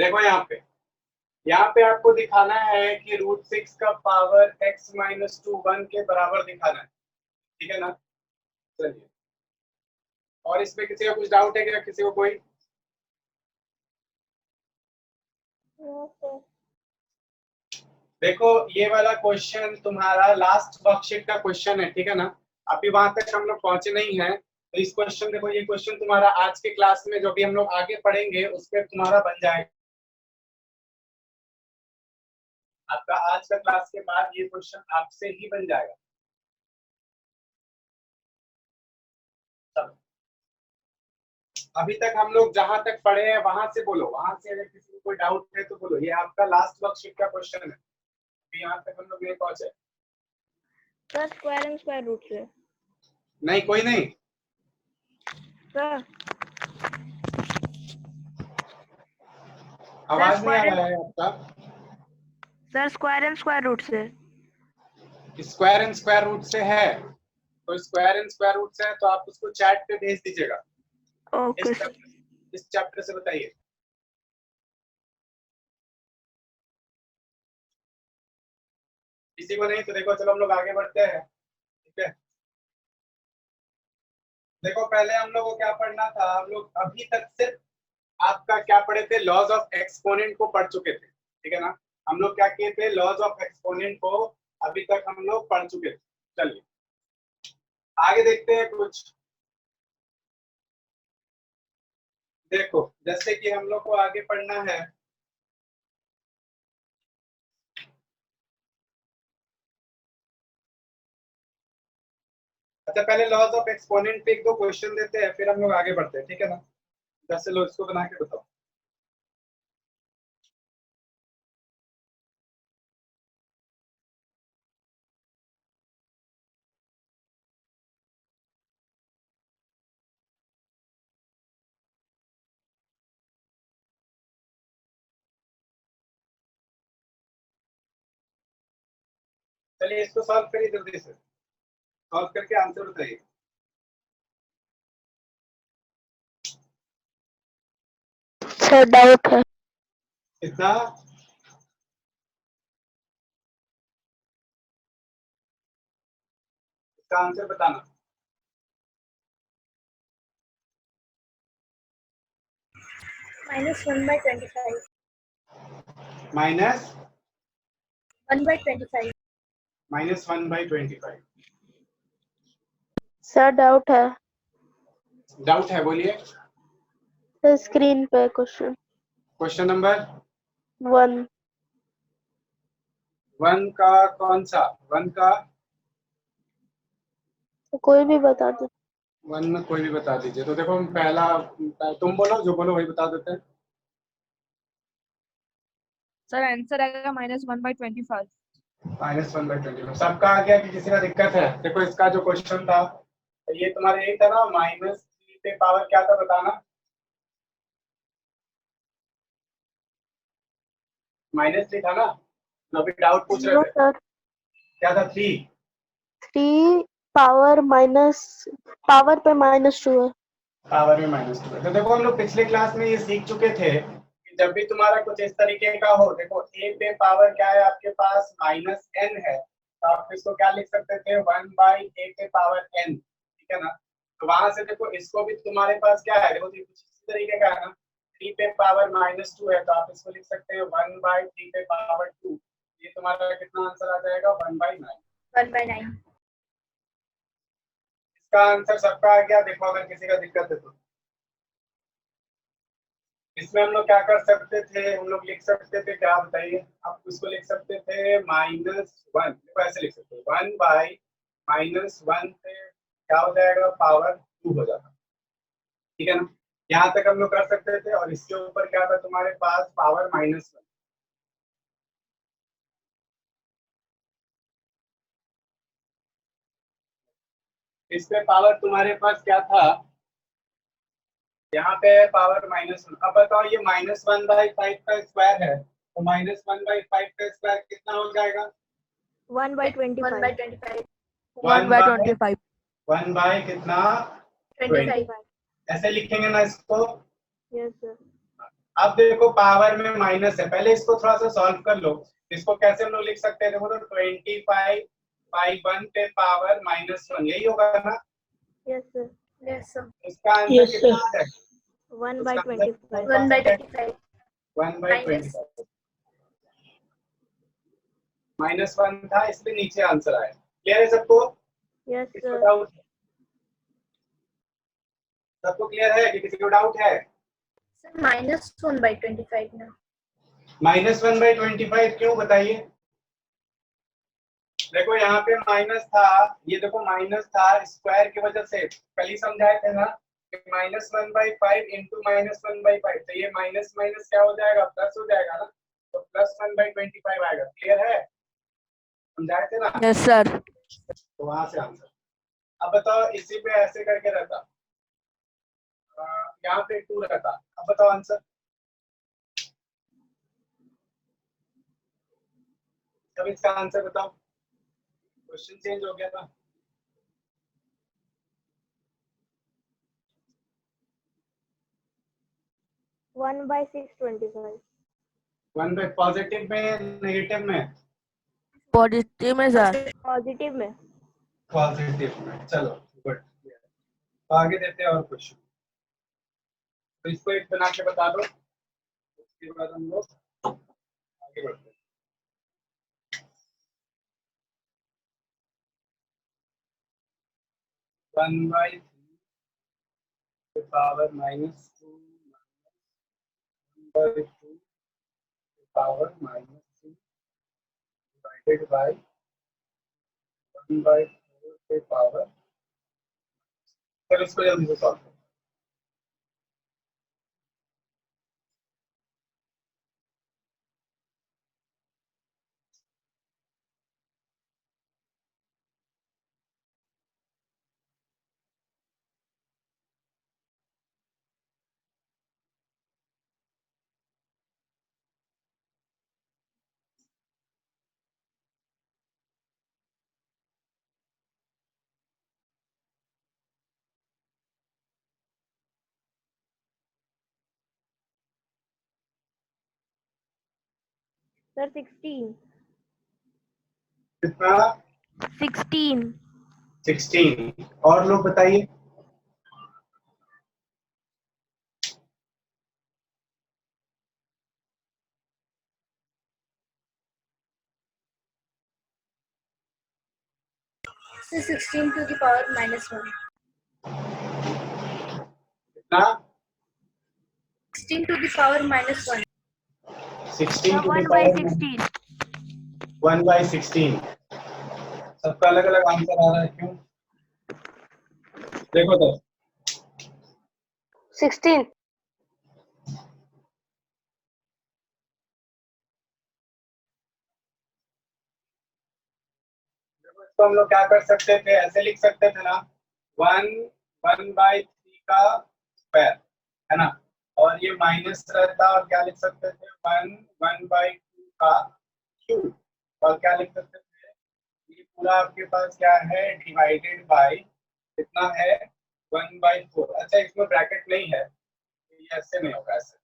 देखो यहाँ पे आपको दिखाना है कि √6 का पावर x-2 1 के बराबर दिखाना है, ठीक है ना। चलिए, और इसमें किसी का कुछ डाउट है क्या, किसी को कोई? देखो ये वाला क्वेश्चन तुम्हारा लास्ट वर्कशीट का क्वेश्चन है, ठीक है ना। अभी वहां तक हम लोग पहुंचे नहीं है, तो इस क्वेश्चन, देखो ये क्वेश्चन तुम्हारा आज के क्लास में जो भी हम लोग आगे पढ़ेंगे उस पर तुम्हारा बन जाएगा। आपका आज का क्लास के बाद ये क्वेश्चन आपसे ही बन जाएगा। अभी तक हम लोग जहां तक पढ़े हैं वहां से बोलो, वहां से अगर किसी को कोई डाउट है तो बोलो। ये आपका लास्ट वर्कशीट का क्वेश्चन है, अभी यहाँ तक हम लोग नहीं पहुंचे। Sir square and square root से। नहीं, कोई नहीं। सर आवाज नहीं आ रहा है आपका। Sir square and square root से। स्क्वायर एंड स्क्वायर रूट से है, तो स्क्वायर एंड स्क्वायर रूट से है तो आप उसको चैट पे भेज दीजिएगा। ओके इस चैप्टर से बताइए। किसी को नहीं तो देखो, चलो हम लोग आगे बढ़ते हैं, ठीक है। देखो पहले हम लोग को क्या पढ़ना था, हम लोग अभी तक सिर्फ आपका क्या पढ़े थे, लॉज ऑफ एक्सपोनेंट को पढ़ चुके थे, ठीक है ना। हम लोग क्या किए थे, लॉज ऑफ एक्सपोनेंट को अभी तक हम लोग पढ़ चुके थे। चलिए आगे देखते हैं कुछ। देखो जैसे कि हम लोग को आगे पढ़ना है, अच्छा पहले लॉज ऑफ एक्सपोनेंट पे एक दो क्वेश्चन देते हैं, फिर हम लोग आगे बढ़ते हैं, ठीक है ना। जैसे लो इसको बना के बताओ। चलिए इसको सॉल्व करिए जल्दी से, सॉल्व करके आंसर बताइए। सर डाउट है। कितना? इसका आंसर बताना। -1/25 माइनस 1/25। -1/25। सर डाउट है। डाउट है, बोलिए। सर स्क्रीन पे क्वेश्चन क्वेश्चन नंबर 1। 1 का कौन सा 1 का? कोई भी बता दो। 1 में कोई भी बता दीजिए। तो देखो पहला तुम बोलो, जो बोलो वही बता देते हैं। सर आंसर आएगा -1/25। -1/25 सबका आ गया कि किसी का दिक्कत है? देखो इसका जो क्वेश्चन था, ये तुम्हारे यही था ना, -3 पे पावर क्या था बताना। -3 था ना, तो अभी डाउट पूछ रहे थे। सर क्या था? 3 पावर पे -2 है। पावर में -2 है। तो देखो हम लोग पिछले क्लास में ये सीख चुके थे कि जब भी तुम्हारा कुछ इस तरीके का हो, देखो a पे पावर क्या है आपके पास, -n है, तो आप इसको क्या लिख सकते थे, 1/a पे पावर n, ठीक है ना। तो वहां से देखो इसको भी तुम्हारे पास क्या है, देखो कुछ इसी तरीके का है ना, 3 पे पावर -2 है, तो आप इसको लिख सकते हैं 1/3 पे पावर 2। ये तुम्हारा कितना आंसर आ जाएगा, 1/9। 1/9। इसका आंसर सबका आ गया। देखो अगर किसी का दिक्कत है तो इसमें हम लोग क्या कर सकते थे, हम लोग लिख सकते थे, क्या बताइए, आप उसको लिख सकते थे -1, देखो ऐसे लिख सकते हो 1/-1 पे क्या हो जाएगा, पावर 2 हो जाता, ठीक है ना। यहाँ तक हम लोग कर सकते थे, और इसके ऊपर क्या था तुम्हारे पास, पावर -1। इस पे पावर तुम्हारे पास क्या था, यहाँ पे पावर -1। अब बताओ ये -1/5 का स्क्वायर है, तो -1/5 का स्क्वायर कितना हो जाएगा, 1/25। 1 बाय कितना, 25। ऐसे लिखेंगे ना इसको। Yes sir. अब देखो पावर में माइनस है, पहले इसको थोड़ा सा सॉल्व कर लो। इसको कैसे हम लोग लिख सकते हैं, देखो तो 25 बाई 1 पे पावर -1, यही होगा ना। Yes sir. Yes, sir. इसका आंसर Yes, कितना sir. आ जाएगा? 1/25. 1/25. 1/25 -1 था, इसलिए नीचे आंसर आया। क्लियर है सबको? यस किसी को सर। डाउट? सबको क्लियर है कि किसी को डाउट है? Sir, -1/25 ना. -1/25 क्यों, बताइए। देखो यहाँ पे माइनस था, ये देखो माइनस था स्क्वायर की वजह से, कल ही समझाए थे ना -1/5 इंटू -1/5, तो ये माइनस माइनस क्या हो जाएगा, प्लस हो जाएगा ना, तो +1/25 आएगा। क्लियर है? समझाए थे ना? Yes, sir. तो वहां से आंसर। अब बताओ इसी पे ऐसे करके रहता, यहाँ पे 2 रहता, अब बताओ आंसर। अब इसका आंसर बताओ, क्वेश्चन चेंज हो गया था। 1/625. 1 बाई पॉजिटिव में नेगेटिव में? Positive में sir. पॉजिटिव में। पॉजिटिव में, चलो गुड। तो आगे देते हैं और क्वेश्चन, तो इसको एक बना के बता दो, उसके बाद हम लोग आगे बढ़ते हैं। One by power -2 by 2 power -3 divided by 1/4 के पावर। चलो इसको जल्दी से सॉल्व करो। सर 16। कितना? 16। 16। और लोग बताइए। So 16 to the power -1. कितना? 16 to the power -1. 16 to the 1/16। 1/16। सबका अलग अलग आंसर आ रहा है, क्यों? देखो तो 16। तो हम लोग क्या कर सकते थे, ऐसे लिख सकते थे ना, 1/3 का स्क्वायर है ना, और ये माइनस रहता, और क्या लिख सकते थे, 1/2 का क्यूब, और क्या लिख सकते थे, ये पूरा आपके पास क्या है, डिवाइडेड बाय कितना है, 1/4। अच्छा इसमें ब्रैकेट नहीं है, ये ऐसे नहीं होगा, ऐसे।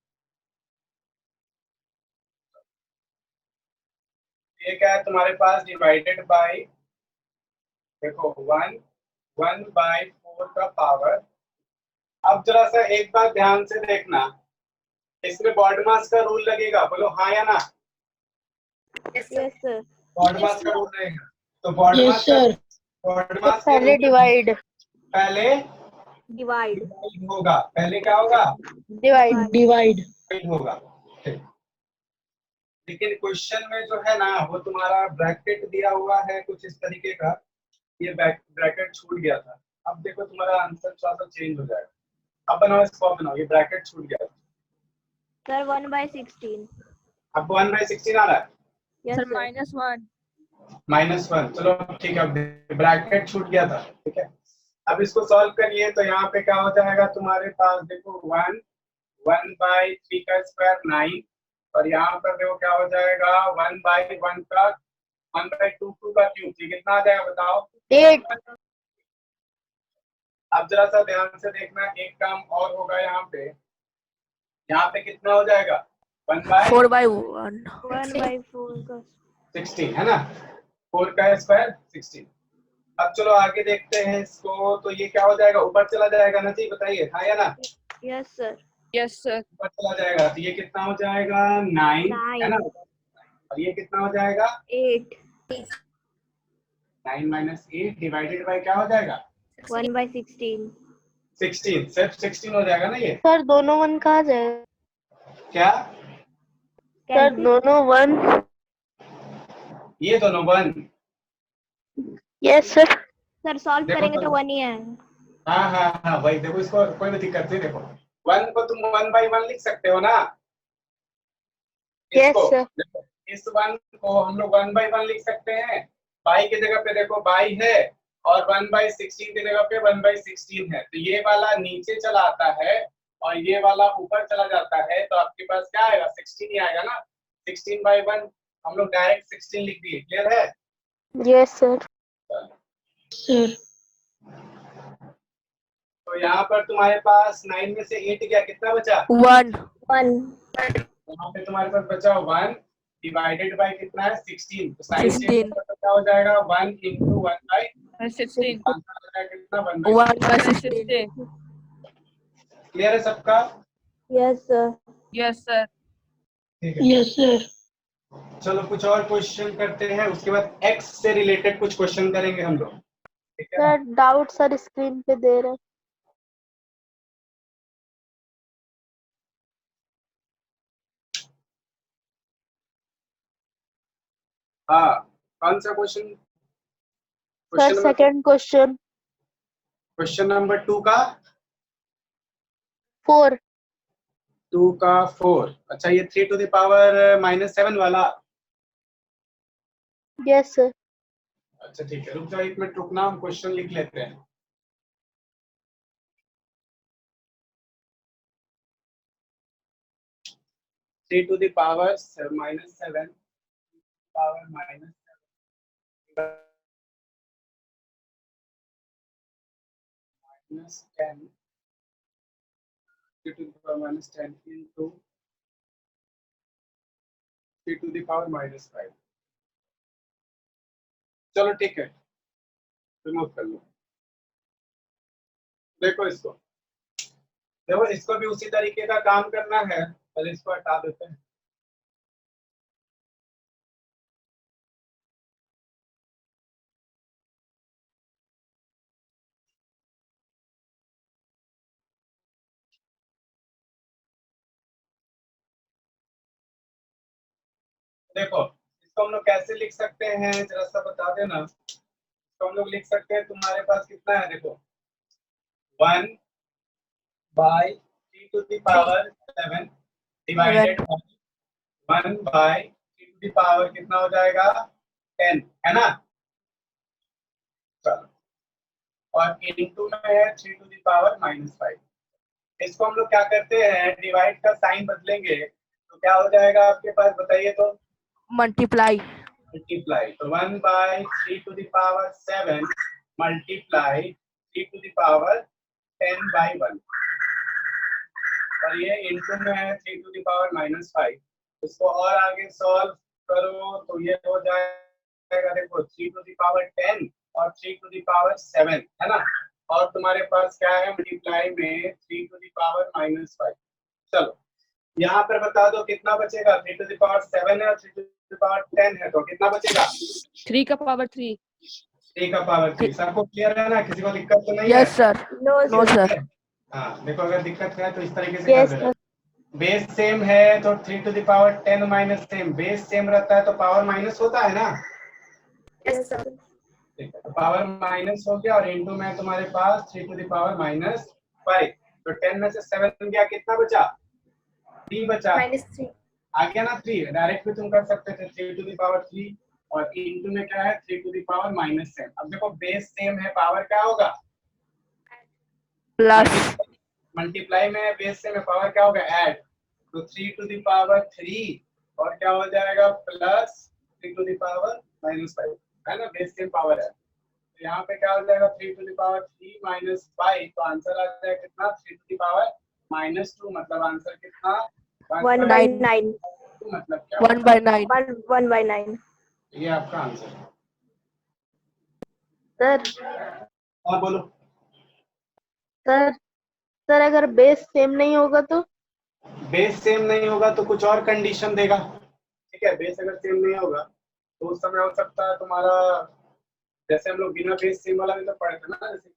ये क्या है तुम्हारे पास, डिवाइडेड बाय, देखो 1/4 का पावर। अब जरा सा एक बात ध्यान से देखना, इसमें बॉडमास का रूल लगेगा, बोलो हाँ या ना? Yes, sir. Yes sir. BODMAS का रूल रहेगा, तो Yes, बॉडमास sir. बॉडमास के पहले रूल में डिवाइड। पहले डिवाइड। divide होगा, पहले क्या होगा, डिवाइड। Divide. divide होगा। ठीक। लेकिन क्वेश्चन में जो है ना, वो तुम्हारा ब्रैकेट दिया हुआ है कुछ इस तरीके का, ये ब्रैकेट छूट गया था। अब देखो तुम्हारा आंसर थोड़ा सा चेंज हो जाएगा। अब बनाओ, इसको बनाओ, ये ब्रैकेट छूट गया था। सर 1/16। अब 1/16 आ रहा है, यस Sir, सर। -1. -1। चलो ठीक है, अब ब्रैकेट छूट गया था, ठीक है। अब इसको सॉल्व करिए, तो यहाँ पे क्या हो जाएगा तुम्हारे पास, देखो 1/3 का स्क्वायर 9, और यहाँ पर देखो क्या हो जाएगा, 1/1 का 1/2 का क्यूब, ये कितना आ जाएगा बताओ, 8। अब जरा सा ध्यान से देखना, एक काम और होगा यहाँ पे, यहाँ पे कितना हो जाएगा 1/16 4/1 1/4 का 16 है ना, 4 का स्क्वायर 16। अब चलो आगे देखते हैं इसको, तो ये क्या हो जाएगा, ऊपर चला जाएगा ना जी, बताइए हाँ या ना, यस सर Yes, sir. ऊपर चला जाएगा तो ये कितना हो जाएगा 9 है ना, 9 और ये कितना हो जाएगा 8 9 माइनस 8 डिवाइडेड बाय क्या हो जाएगा 1/16 16, सिर्फ 16 हो जाएगा ना ये, सर दोनों 1 कहाँ जाए? क्या सर कैंसिल दोनों 1। ये दोनों 1, यस सर। सर सॉल्व देखो करेंगे तो तो 1 ही है। हाँ हाँ हाँ भाई देखो, इसको कोई भी दिक्कत नहीं, देखो 1 को तुम 1/1 लिख सकते हो ना, यस इसको सर। देखो, इस 1 को हम लोग 1/1 लिख सकते हैं, बाई की जगह पे देखो बाई है, और 1/16 की जगह पे 1/16 है, तो ये वाला नीचे चला आता है और ये वाला ऊपर चला जाता है, तो आपके पास क्या आएगा 16 ही आएगा ना, 16/1 हम लोग डायरेक्ट 16 लिख दिए, क्लियर है। Yes sir. सर तो यहाँ पर तुम्हारे पास 9 में से 8 गया, कितना बचा, 1 1 यहाँ पे तुम्हारे पास बचा 1 डिवाइडेड बाय कितना है 16, तो साइन चेंज 16 होगा तो क्या हो जाएगा 1 into 1/, 16. आंसर आ जाएगा कितना 1/16। 1/16 क्लियर है सबका, यस सर Yes, sir. ठीक है। Yes sir. चलो कुछ और क्वेश्चन करते हैं, उसके बाद एक्स से रिलेटेड कुछ क्वेश्चन करेंगे हम लोग, ठीक है। सर डाउट सर स्क्रीन पे दे रहे। हाँ कौन सा question, sir second question question number 2 का 4। 2 का 4, अच्छा ये 3 to the power -7 वाला, यस सर। अच्छा ठीक है, रुक जाओ 1 मिनट रुकना, हम क्वेश्चन लिख लेते हैं। Three two the power -7 power -10 3 to the power -10 into 3 to the power -5। चलो ठीक है, रिमूव कर लो। देखो इसको, देखो इसको भी उसी तरीके का काम करना है, पहले इसको हटा देते हैं। देखो इसको हम लोग कैसे लिख सकते हैं, जरा सा बता देना। तो हम लोग लिख सकते हैं, तुम्हारे पास कितना है, देखो 1/3 to the power 7 divided 1/3 to the power कितना हो जाएगा 10, है ना। चलो, और इनटू में है 3 to the power -5। इसको हम लोग क्या करते हैं, डिवाइड का साइन बदलेंगे तो क्या हो जाएगा आपके पास, बताइए तो, मल्टीप्लाई मल्टीप्लाई, तो 1/3 to the power 7 multiply 3 to the power 10/1, और ये इनटू में है 3 to the power -5। इसको और आगे सॉल्व करो तो ये हो जाएगा, देखो 3 to the power 10 और 3 to the power 7 है ना, और तुम्हारे पास क्या है मल्टीप्लाई में 3 to the power -5। चलो यहाँ पर बता दो कितना बचेगा, 3 to the power 7 है और 3 to the power 10 है, तो कितना बचेगा 3 का पावर 3. 3 का पावर 3। सबको क्लियर है ना, किसी को दिक्कत तो नहीं है। यस सर नो सर हाँ देखो अगर दिक्कत है तो इस तरीके से यस कर सर। देना। बेस सेम है तो 3 to the power 10 minus same, base same रहता है तो पावर माइनस होता है ना, Yes, sir. ठीक है, तो पावर माइनस हो गया, और इनटू में तुम्हारे पास 3 to the power -5, तो 10 में से 7 गया, कितना बचा 3 बचा, -3. आ गया ना 3, डायरेक्ट भी तुम कर सकते थे 3 to the power 3, और इनटू में क्या है 3 to the power -7। अब देखो बेस सेम है, पावर क्या होगा प्लस मल्टीप्लाई में, बेस सेम है, पावर क्या होगा ऐड, तो 3 to the power 3 और क्या हो जाएगा प्लस 3 to the power -5, है ना, बेस सेम पावर है, तो यहाँ पे क्या हो जाएगा 3 to the power 3 -5, तो आंसर आ जाएगा कितना 3 to the power -2 मतलब आंसर कितना? 1/9. मतलब क्या? 1/9. 1/9. ये आपका आंसर है। सर और बोलो। सर सर अगर बेस सेम नहीं होगा तो? बेस सेम नहीं होगा तो कुछ और कंडीशन देगा। ठीक है, बेस अगर सेम नहीं होगा तो उस समय हो सकता है तुम्हारा, जैसे हम लोग बिना बेस सेम वाला भी तो पढ़े थे ना, जैसे कि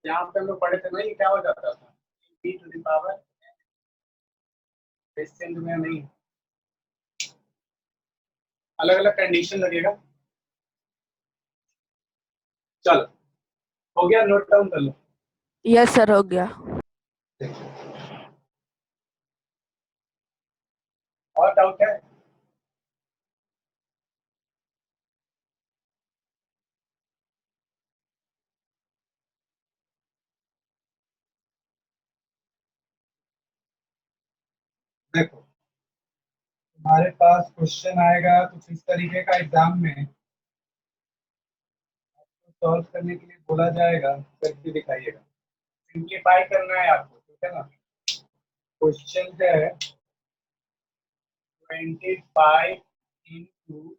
यहाँ पे हम लोग पढ़े थे ना, ये क्या हो जाता था, e⁻, बेस सेम में नहीं, अलग अलग कंडीशन लगेगा। चलो, हो गया, नोट डाउन कर लो। यस सर, हो गया. और डाउट है? देखो, हमारे पास क्वेश्चन आएगा कुछ इस तरीके का एग्जाम में, सॉल्व करने के लिए बोला जाएगा, करके दिखाइएगा, सिंप्लीफाई करना है आपको, ठीक है ना। क्वेश्चन है 25 इंटू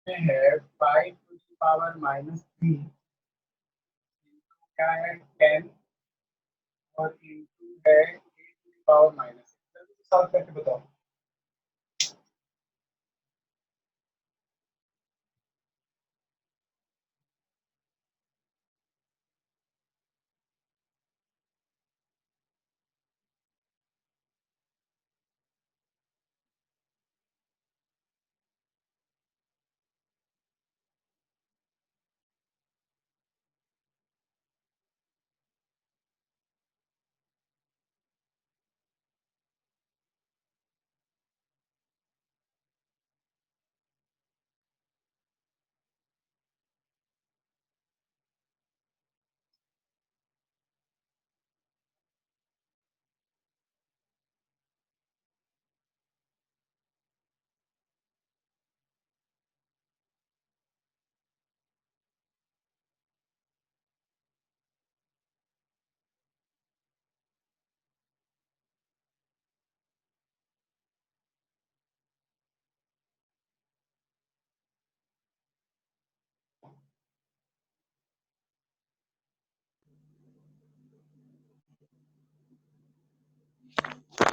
है 5⁻³ क्या है 10 और इंटू है 8⁻⁻6। सॉल्व करके बताओ।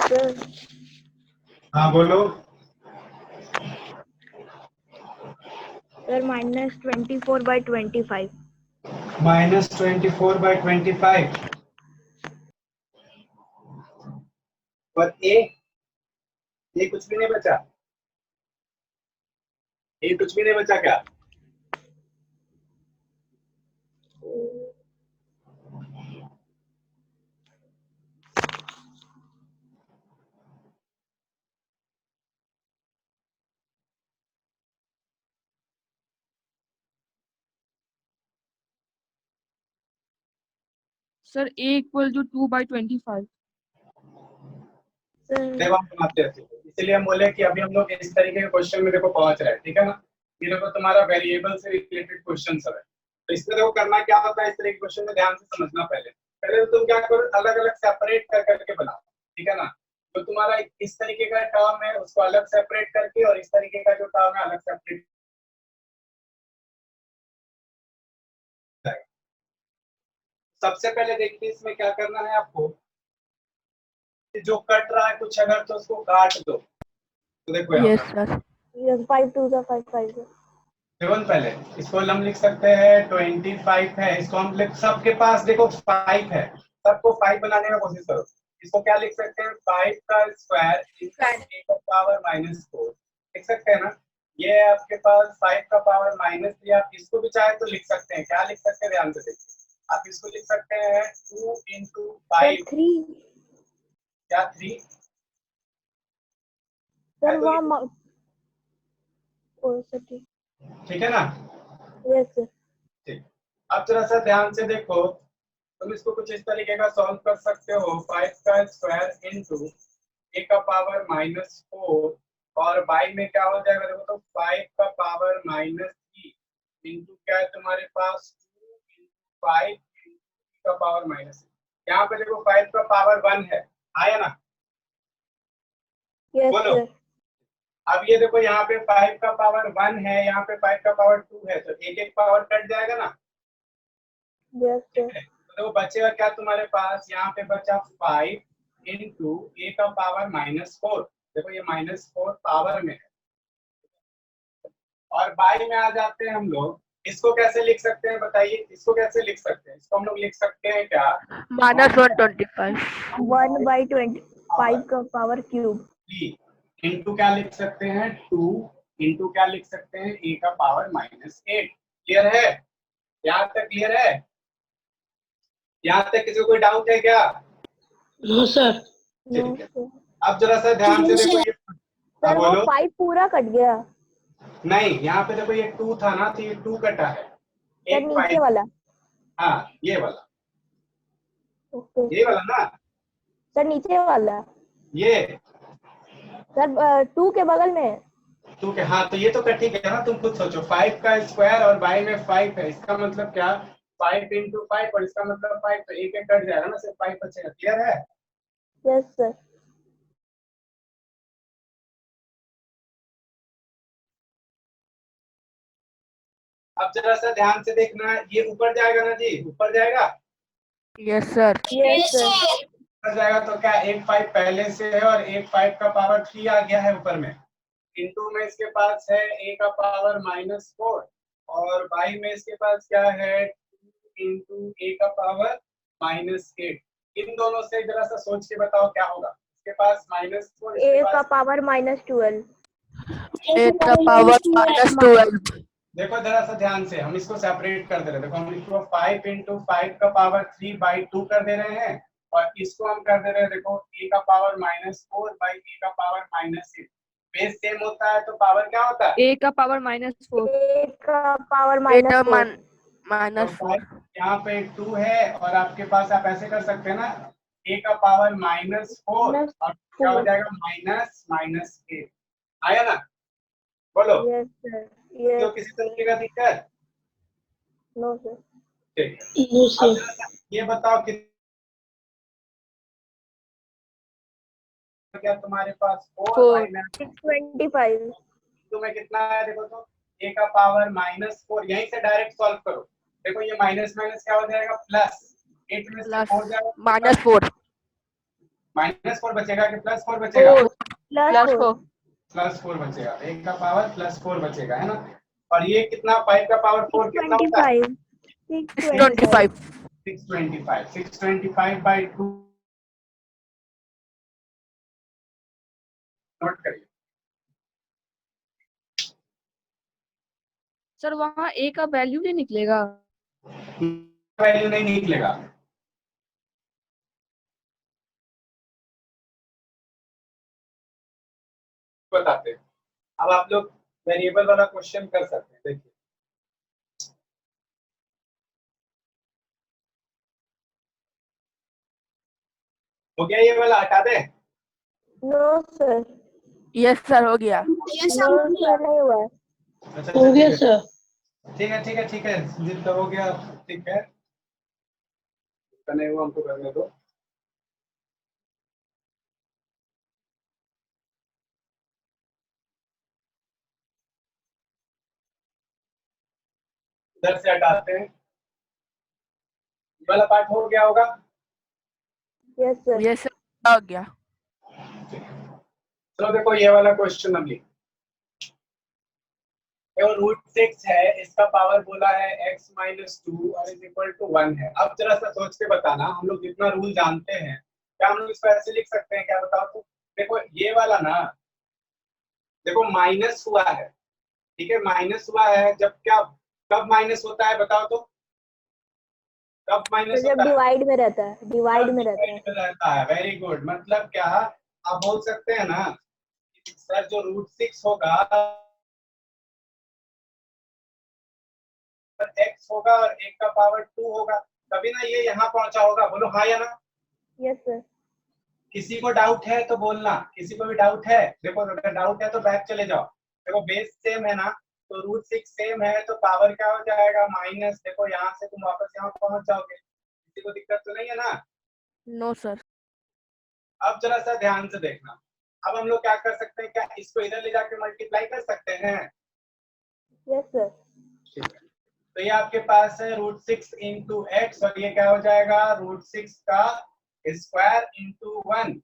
Sir, हाँ बोलो। sir, -24/25. -24/25 और ये कुछ भी नहीं बचा, ये कुछ भी नहीं बचा क्या? Sir a equal to 2/25. Sir, देखो हम बनाते हैं, इसीलिए हम बोले कि अभी हम लोग इस तरीके के क्वेश्चन में देखो पहुंच रहे हैं, ठीक है ना। ये देखो तुम्हारा वेरिएबल से रिलेटेड क्वेश्चन सब है, तो इसमें देखो करना क्या होता है, इस तरह के क्वेश्चन में ध्यान से समझना। पहले पहले तो तुम क्या करो, अलग अलग सेपरेट कर करके बनाओ, ठीक है ना। तो तुम्हारा इस तरीके का टर्म है उसको अलग सेपरेट करके, और इस तरीके का जो टर्म है अलग सेपरेट। सबसे पहले देखिए इसमें क्या करना है आपको, जो कट रहा है कुछ अगर तो उसको काट दो। तो देखो यहाँ यस पर सर. yes, 5 2 5 5. केवल पहले इसको हम लिख सकते हैं 25 है, इसको हम लिख, सबके पास देखो 5 है, सबको 5 बनाने का कोशिश करो। इसको क्या लिख सकते हैं, 5 का स्क्वायर इंटू पावर -4 लिख सकते हैं ना। ये आपके पास 5 का पावर -3, आप इसको भी चाहे तो लिख सकते हैं। क्या लिख सकते हैं, ध्यान से देखिए, आप इसको लिख सकते हैं 2 इंटू Sir, 5, 3. क्या 3 Sir, है तो लिखो, वहाँ oh, sir, ठीक. ठीक है ना। Yes, sir. ठीक, अब जरा सा ध्यान से देखो, तुम इसको कुछ इस तरीके का सॉल्व कर सकते हो। 5 का स्क्वायर इंटू ए का पावर -4 और बाई में क्या हो जाएगा देखो, तो 5 का पावर -3 इंटू क्या है तुम्हारे पास 5 का पावर माइनस, यहाँ पे देखो 5 का पावर 1 है, आया ना? यस बोलो। सर। अब ये देखो यहाँ पे 5 का पावर 1 है, यहाँ पे 5 का पावर 2 है, तो एक एक पावर कट जाएगा ना। यस ठीक सर। है, तो बचेगा क्या तुम्हारे पास, यहाँ पे बचा 5 इंटू ए का पावर -4। देखो ये -4 पावर में है, और बाई में आ जाते हैं हम लोग। इसको कैसे लिख सकते हैं बताइए, इसको कैसे लिख सकते हैं? इसको हम लोग लिख सकते हैं क्या, -125 1/25 का पावर क्यूब। इंटू क्या लिख सकते हैं 2 इंटू क्या लिख सकते हैं ए का पावर -8। क्लियर है? यहाँ तक क्लियर है? यहाँ तक किसी को कोई डाउट है क्या? No sir. नो ठीक है, सर। अब जरा सा ध्यान से देखो ये। हाँ सर वो बोलो। 5 पूरा कट गया। नहीं, यहाँ पे देखो ये 2 था ना, तो ये 2 कटा है, सर एक नीचे 5। वाला। हाँ ये वाला, ओके ये वाला ना, सर नीचे वाला। ये सर 2 के बगल में। 2 के, हाँ तो ये तो कट ही गया ना। तुम खुद सोचो 5 का स्क्वायर और बाई में 5 है, इसका मतलब क्या, 5 इंटू 5, और इसका मतलब 5, तो एक एक कट जाएगा ना, सिर्फ 5 बचेगा। क्लियर है? Yes sir. अब जरा सा ध्यान से देखना, ये ऊपर जाएगा ना जी, ऊपर जाएगा। Yes sir. Yes sir. ऊपर जाएगा तो क्या, एक 5 पहले से है और एक 5 का पावर 3 आ गया है ऊपर में। इंटू में इसके पास है ए का पावर -4, और बाई में इसके पास क्या है 2 इंटू ए का पावर -8। इन दोनों से जरा सा सोच के बताओ क्या होगा। इसके पास -4, ए इसके का पास पावर -12। 8 का पावर -12। देखो जरा सा ध्यान से, हम इसको सेपरेट कर दे रहे हैं। देखो हम इसको 5 इंटू 5 का पावर 3/2 कर दे रहे हैं, और इसको हम कर दे रहे हैं देखो ए का पावर -4 बाई ए का पावर -8। बेस सेम होता है तो पावर क्या होता है? A का पावर -4। ए का पावर -4 तो यहाँ पे 2 है, और आपके पास आप ऐसे कर सकते हैं ना, ए का पावर -4 और क्या हो जाएगा -8। आया ना? बोलो। Yes sir. तो यस किसी तरीके का दिक्कत? No sir. ठीक है, अब जरा सा ये बताओ कि क्या तुम्हारे पास 4 4 बाई में 625। तुम्हें कितना है देखो तो, ए का पावर -4, यहीं से डायरेक्ट सॉल्व करो। देखो ये माइनस माइनस क्या हो जाएगा, प्लस 8 में से 4 जाएगा, -4 -4 बचेगा कि +4 बचेगा? +4। +4 बचेगा, एक का पावर +4 बचेगा, है ना? और ये कितना, 5 का पावर 4 कितना होता है? 625। 625 625/2 नोट करिए। सर वहाँ A का वैल्यू नहीं निकलेगा। वैल्यू नहीं निकलेगा, बताते हैं। अब आप लोग वेरिएबल वाला क्वेश्चन कर सकते हैं, देखिए। हो गया ये वाला, हटा दे। No sir. यस सर हो गया। नो सर नहीं हुआ है। अच्छा, हो गया ठीक है, सर। ठीक है, ठीक है, ठीक है, जितना हो गया ठीक है, जितना नहीं हुआ हमको करने दो। इधर से हटाते हैं, ये वाला पार्ट हो गया होगा। Yes sir. यस सर हो गया। चलो देखो ये वाला क्वेश्चन अभी, √6 है, इसका पावर बोला है x - 2 और इज इक्वल टू 1 है। अब जरा सा सोच के बताना, हम लोग जितना रूल जानते हैं, क्या हम लोग इसको ऐसे लिख सकते हैं क्या, बताओ तो। देखो ये वाला ना, देखो माइनस हुआ है, ठीक है, माइनस हुआ है, जब क्या, कब माइनस होता है बताओ तो, कब माइनस जब होता है? डिवाइड में रहता है, डिवाइड में रहता है। रहता है, वेरी गुड। मतलब क्या, आप बोल सकते हैं ना सर, जो √6 होगा x होगा और 1 का पावर 2 होगा, तभी ना ये यहाँ पहुंचा होगा। बोलो हाँ या ना? Yes sir. किसी को डाउट है तो बोलना, किसी को भी डाउट है? देखो अगर डाउट है तो बैक चले जाओ। देखो बेस सेम है ना, तो √6 सेम है तो पावर क्या हो जाएगा माइनस, देखो यहाँ से तुम वापस यहाँ पहुंच जाओगे, किसी को दिक्कत तो नहीं है ना। No sir. अब जरा सा ध्यान से देखना, अब हम लोग क्या कर सकते हैं, क्या इसको इधर ले जाके मल्टीप्लाई कर सकते हैं? Yes sir. ठीक है, तो ये आपके पास है √6 इंटू एक्स और ये क्या हो जाएगा √6 का स्क्वायर इंटू 1।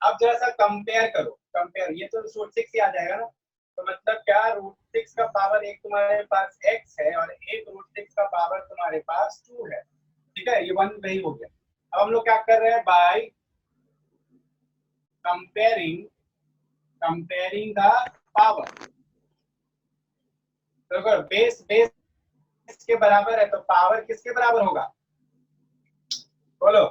अब जरा सा कंपेयर करो, कंपेयर, ये तो √6 ही आ जाएगा ना, तो मतलब क्या √6 का पावर एक तुम्हारे पास x है और एक √6 का पावर तुम्हारे पास 2 है, ठीक है, ये 1 वही हो गया। अब हम लोग क्या कर रहे हैं, बाय कंपेयरिंग द पावर, तो अगर बेस के बराबर है तो पावर किसके बराबर होगा, बोलो।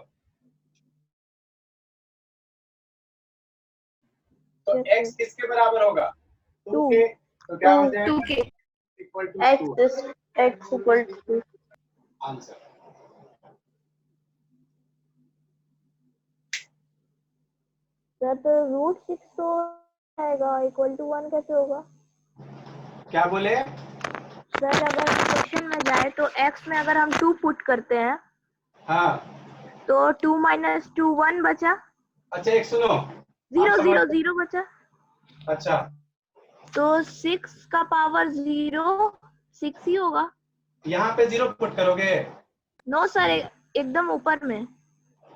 तो Yes, x किसके बराबर होगा, 2 Two. के, तो क्या हो 2 जाएगा 2 के equal to x 2 is x equal to answer. Sir तो √6 तो आएगा, इक्वल टू 1 कैसे होगा? क्या बोले, सर अगर क्वेश्चन में जाए तो x में अगर हम 2 पुट करते हैं हाँ तो 2 - 2 1 बचा, अच्छा एक सुनो, 0 आप 0 समझ, 0 बचा, अच्छा तो 6 का पावर 0 6 ही होगा। यहाँ पे 0 पुट करोगे, नो सर, एकदम ऊपर में।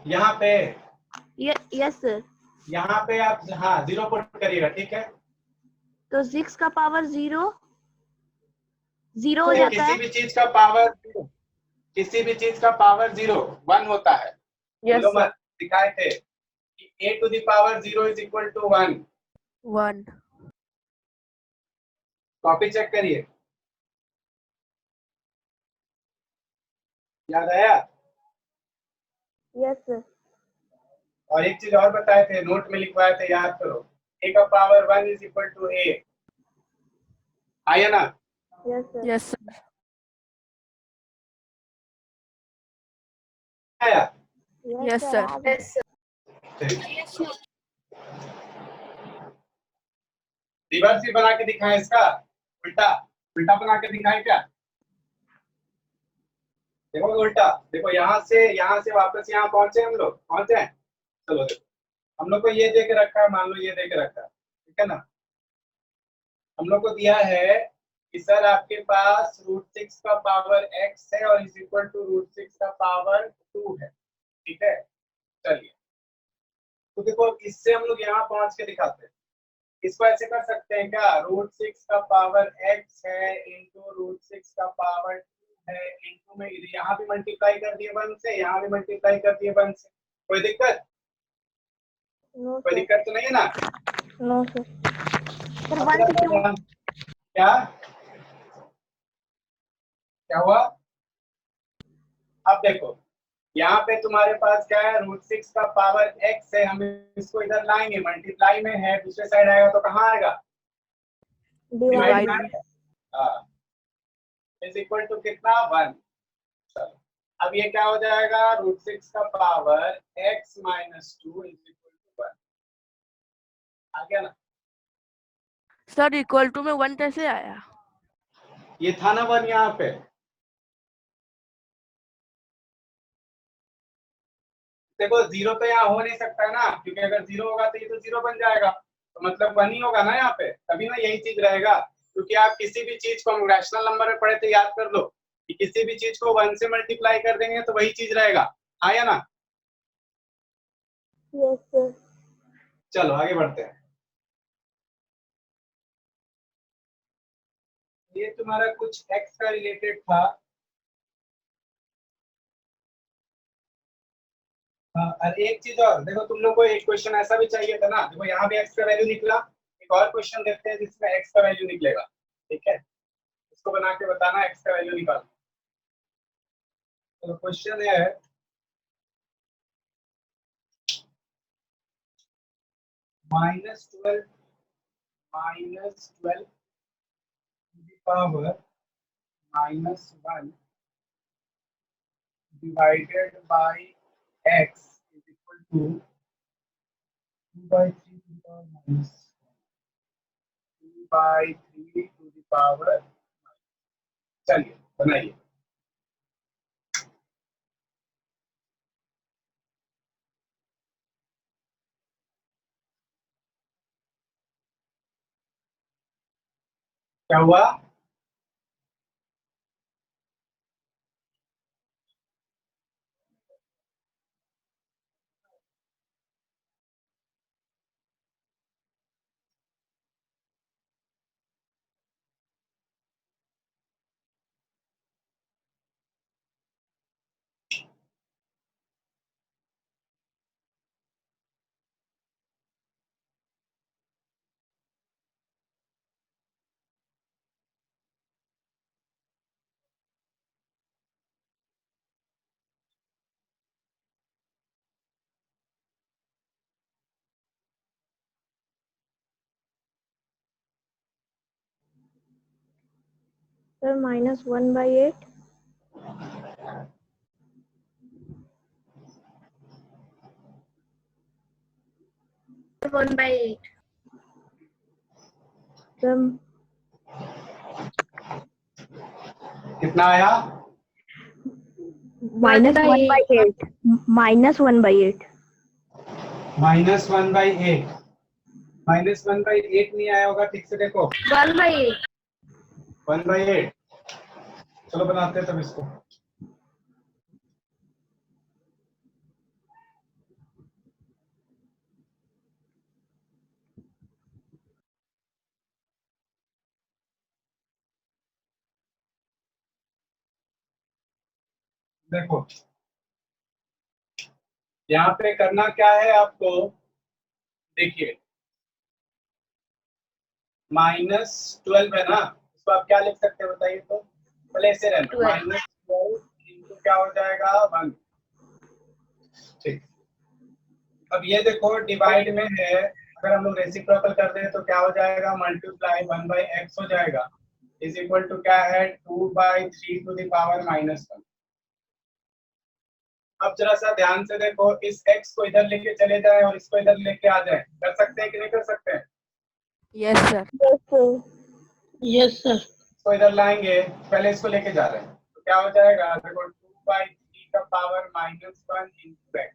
यहाँ पे, यस सर। यहाँ पे आप हाँ 0 पुट करिएगा, ठीक है। तो 6 का पावर 0 0 हो तो जाता किसी है। भी चीज का पावर 0, किसी भी चीज का पावर 0 1 होता है, यस बोलो सर। मत, दिखाए थे कि a⁴ is equal to 1। 1। Copy check करिए, याद आया। Yes sir. और एक चीज और बताए थे, नोट में लिखवाए थे, याद करो, a⁴ is equal to a, आया ना। Yes sir. Yes sir. आया, यस सर। आ गया। रिवर्स भी बना के दिखाएं इसका, उल्टा उल्टा बना के दिखाएं क्या, देखो उल्टा, देखो यहाँ से वापस यहाँ पहुंचे, हम लोग पहुंचे हैं, चलो देखो, हम लोग को ये दे के रखा है, मान लो ये दे के रखा है, ठीक है ना, हम लोग को दिया है कि सर आपके पास √6 का पावर x है और इज इक्वल टू √6 का पावर 2 है, ठीक है। चलिए, तो देखो इससे हम लोग यहाँ पहुंच के दिखाते हैं, इसको ऐसे कर सकते हैं क्या, √6 का पावर x है इंटू √6 का पावर 2 है, इंटू में यहाँ भी मल्टीप्लाई कर दिए 1 से, यहाँ भी मल्टीप्लाई कर दिए 1 से, कोई दिक्कत, नो कोई सर। दिक्कत तो नहीं है ना। No sir. सर अब 1 थोड़ा से सा क्यों? ध्यान, क्या क्या हुआ, अब देखो यहाँ पे तुम्हारे पास क्या है, √6 का पावर x है, हम इसको इधर लाएंगे, मल्टीप्लाई में है, दूसरे साइड आएगा तो कहाँ आएगा, डिवाइड डिवाइड। में, हाँ, इज इक्वल टू कितना 1। चलो अब ये क्या हो जाएगा, √6 का power x - 2 is equal to 1, आ गया ना। सर इक्वल टू में 1 कैसे आया? ये था ना 1 यहाँ पे, देखो 0 तो यहाँ हो नहीं सकता ना, क्योंकि अगर 0 होगा तो ये तो 0 बन जाएगा, तो मतलब 1 ही होगा ना यहाँ पे, तभी ना यही चीज रहेगा, क्योंकि आप किसी भी चीज को, हम रैशनल नंबर में पढ़े थे, याद कर लो कि किसी भी चीज को 1 से मल्टीप्लाई कर देंगे तो वही चीज रहेगा, आया ना। Yes sir. चलो आगे बढ़ते हैं, ये तुम्हारा कुछ x का रिलेटेड था। हाँ, और एक चीज और देखो, तुम लोग को एक क्वेश्चन ऐसा भी चाहिए था ना, देखो यहाँ भी x का वैल्यू निकला, एक और क्वेश्चन देखते हैं जिसमें x का वैल्यू निकलेगा, ठीक है, इसको बना के बताना x का वैल्यू निकालना। तो क्वेश्चन है -12 to the power -1 divided by x is equal to 2/3 to the power -2 2/3 to the power. चलिए बनाइए। क्या हुआ? सर -1/8। 1/8। सर कितना आया? -1/8। -1/8। -1/8। -1/8 नहीं आया होगा, ठीक से देखो। 1/8। 1/8। चलो बनाते हैं तब इसको। देखो यहाँ पे करना क्या है आपको, देखिए -12 है ना, इसको आप क्या लिख सकते हैं बताइए तो। पहले ऐसे रहना, 12। -12 इनटू क्या हो जाएगा 1। ठीक। अब ये देखो डिवाइड में है, अगर हम लोग रेसिप्रोकल कर दें तो क्या हो जाएगा, मल्टीप्लाई 1/x हो जाएगा, इज इक्वल टू क्या है 2/3 टू द पावर -1। अब जरा सा ध्यान से देखो, इस x को इधर लेके चले जाए और इसको इधर लेके आ जाए, कर सकते हैं कि नहीं कर सकते हैं? Yes sir. Yes sir. Yes sir. इसको इधर लाएंगे, पहले इसको लेके जा रहे हैं तो क्या हो जाएगा, देखो 2/3 का पावर -1 इंटू x।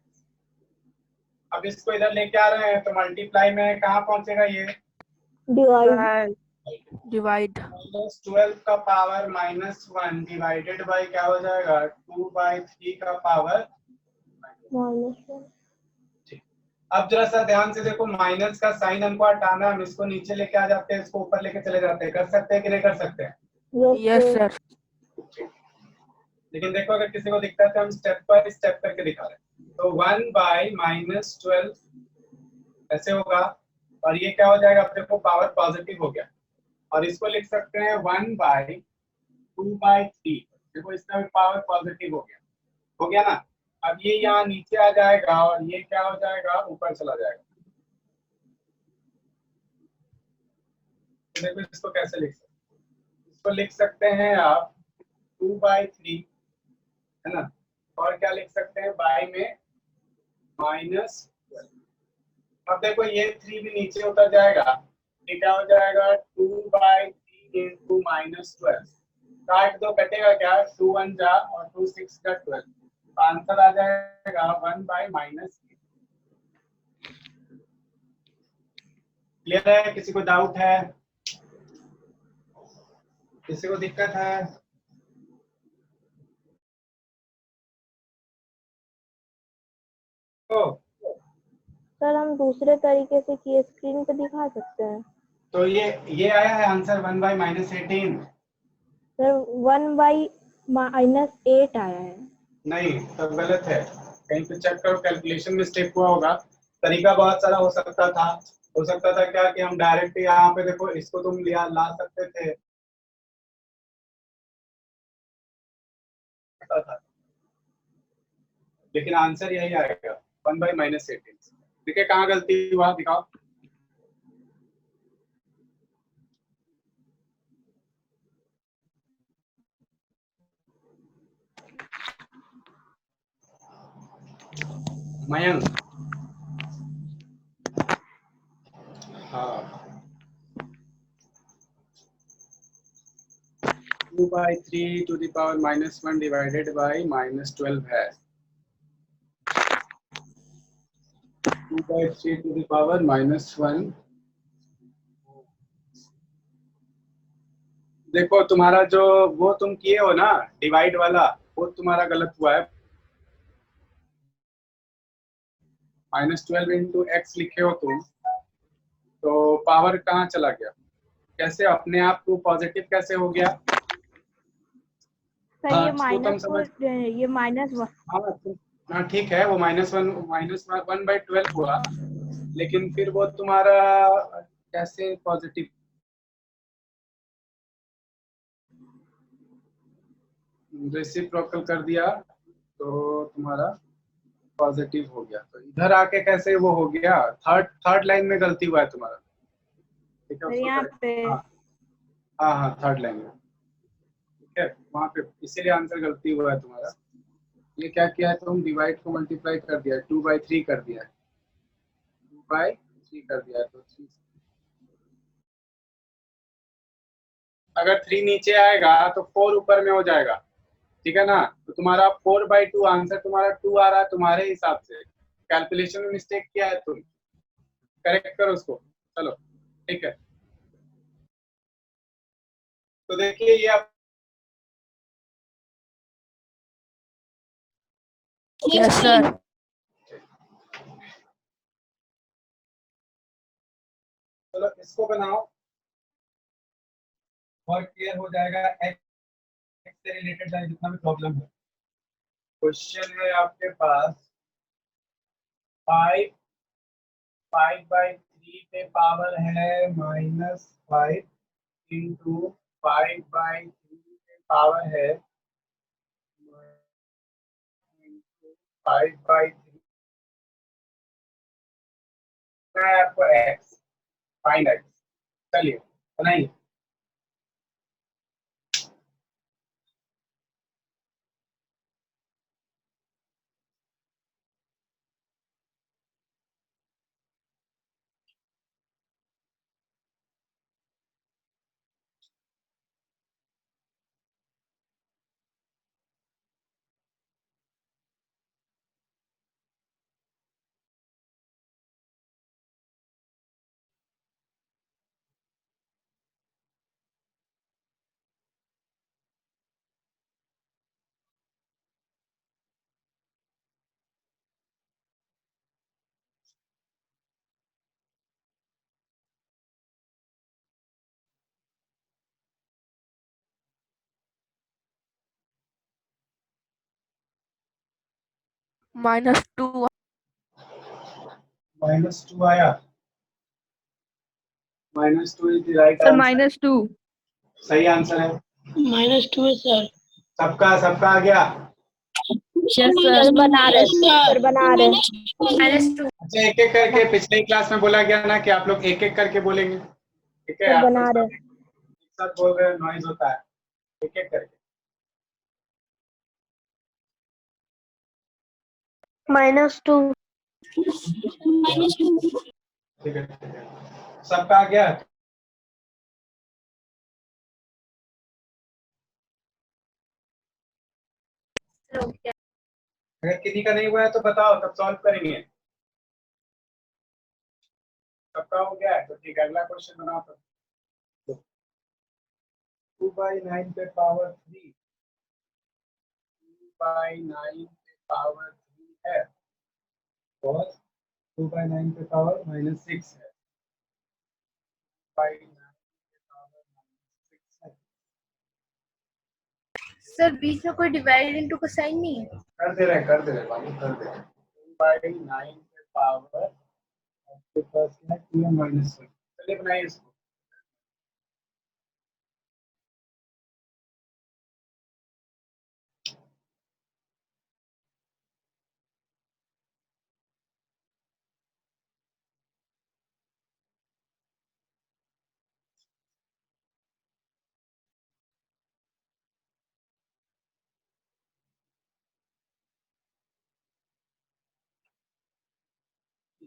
अब इसको इधर लेके आ रहे हैं तो मल्टीप्लाई में कहाँ पहुंचेगा ये, डिवाइड। डिवाइड। -12 का पावर -1 डिवाइडेड बाय क्या हो जाएगा 2/3 का पावर। -1। ठीक। अब जरा सा ध्यान से देखो, माइनस का साइन हमको हटाना है, हम इसको नीचे लेके आ जाते हैं, इसको ऊपर लेके चले जाते हैं, कर सकते हैं कि नहीं कर सकते हैं? Yes sir. लेकिन देखो अगर किसी को दिक्कत है हम स्टेप बाय स्टेप करके दिखा रहे हैं। तो 1/-12 ऐसे होगा, और ये क्या हो जाएगा, अब देखो पावर पॉजिटिव हो गया, और इसको लिख सकते हैं 1/2/3। देखो इसका भी पावर पॉजिटिव हो गया ना। अब ये यहाँ नीचे आ जाएगा और ये क्या हो जाएगा, ऊपर चला जाएगा। तो देखो इसको कैसे लिख सकते हैं, इसको लिख सकते हैं आप 2/3, है ना, और क्या लिख सकते हैं बाय में -12। अब देखो ये 3 भी नीचे उतर जाएगा, ये क्या हो जाएगा 2/3 इंटू -12। काट दो, कटेगा क्या, 2 1 जा और 2 6 जा 12, तो आंसर आ जाएगा 1/-8। क्लियर है? किसी को डाउट है, किसी को दिक्कत है? तो सर हम दूसरे तरीके से किए, स्क्रीन पे दिखा सकते हैं? तो ये आया है आंसर 1/-18। सर 1/-8 आया है। नहीं, तब गलत है, कहीं पे चेक करो, कैलकुलेशन मिस्टेक हुआ होगा। तरीका बहुत सारा हो सकता था। हो सकता था क्या कि हम डायरेक्ट यहाँ पे देखो, इसको तुम ला सकते थे, लेकिन आंसर यही आएगा 1/-18। देखिए कहाँ गलती हुआ, दिखाओ। मयंक, हाँ 2/3 to the power -1 divided by -12 है। 2/3 to the power -1। देखो तुम्हारा जो वो तुम किए हो ना डिवाइड वाला, वो तुम्हारा गलत हुआ है। -12 इंटू x लिखे हो तुम, तो पावर कहाँ चला गया? कैसे अपने आप को पॉजिटिव कैसे हो गया? सर हाँ, ये इसको तुम माइनस समझ। ये -1। हाँ ठीक है, वो -1/12 हुआ, लेकिन फिर वो तुम्हारा कैसे पॉजिटिव? रेसिप्रोकल कर दिया तो तुम्हारा पॉजिटिव हो गया। तो इधर आके कैसे वो हो गया? थर्ड लाइन में गलती हुआ है तुम्हारा, ठीक है? सर उसको यहाँ correct- पे हाँ हाँ थर्ड लाइन में, ठीक है, वहाँ पे इसीलिए आंसर गलती हुआ है तुम्हारा। ये क्या किया है तुम? डिवाइड को मल्टीप्लाई कर दिया है, 2/3 कर दिया है, 2/3 कर दिया है, तो 3। अगर 3 नीचे आएगा तो 4 ऊपर में हो जाएगा, ठीक है ना? तो तुम्हारा 4/2 आंसर तुम्हारा 2 आ रहा है तुम्हारे हिसाब से। कैलकुलेशन में मिस्टेक किया है तुम, करेक्ट करो उसको। चलो ठीक है, तो देखिए ये आप यस सर। चलो इसको बनाओ और क्लियर हो जाएगा एक्स से रिलेटेड जितना भी प्रॉब्लम है। क्वेश्चन है आपके पास 5/3 पे पावर है -5 इंटू 5/3 पे पावर है 5/3 है आपको एक्स, फाइंड एक्स। चलिए बनाइए। -2। -2 आया, -2 is the right sir answer. -2। सही आंसर है। -2 है सर। सबका आ गया। सर बना रहे सर बना रहे। -2। अच्छा एक एक करके, पिछले क्लास में बोला गया ना कि आप लोग एक एक करके बोलेंगे, ठीक है? सर आप बना लोग रहे। सब एक साथ बोल रहे हैं, नॉइज होता है। एक एक करके -2। ठीक है, ठीक है। सबका आ गया। अगर किसी का नहीं हुआ है तो बताओ, तब सॉल्व करेंगे। सबका हो गया है तो ठीक है, अगला क्वेश्चन बनाओ। तो 2/9 पे पावर 3, 2/9 पे पावर 3 है और 2/9 पे पावर -6 है। 2/9 पे पावर -6 है। सर बीच में कोई डिवाइड इनटू का साइन नहीं है? कर दे रहे बाबू, कर दे रहे। 2/9 पे पावर आपके पास क्या है? 2n-1। चलिए बनाइए इसको।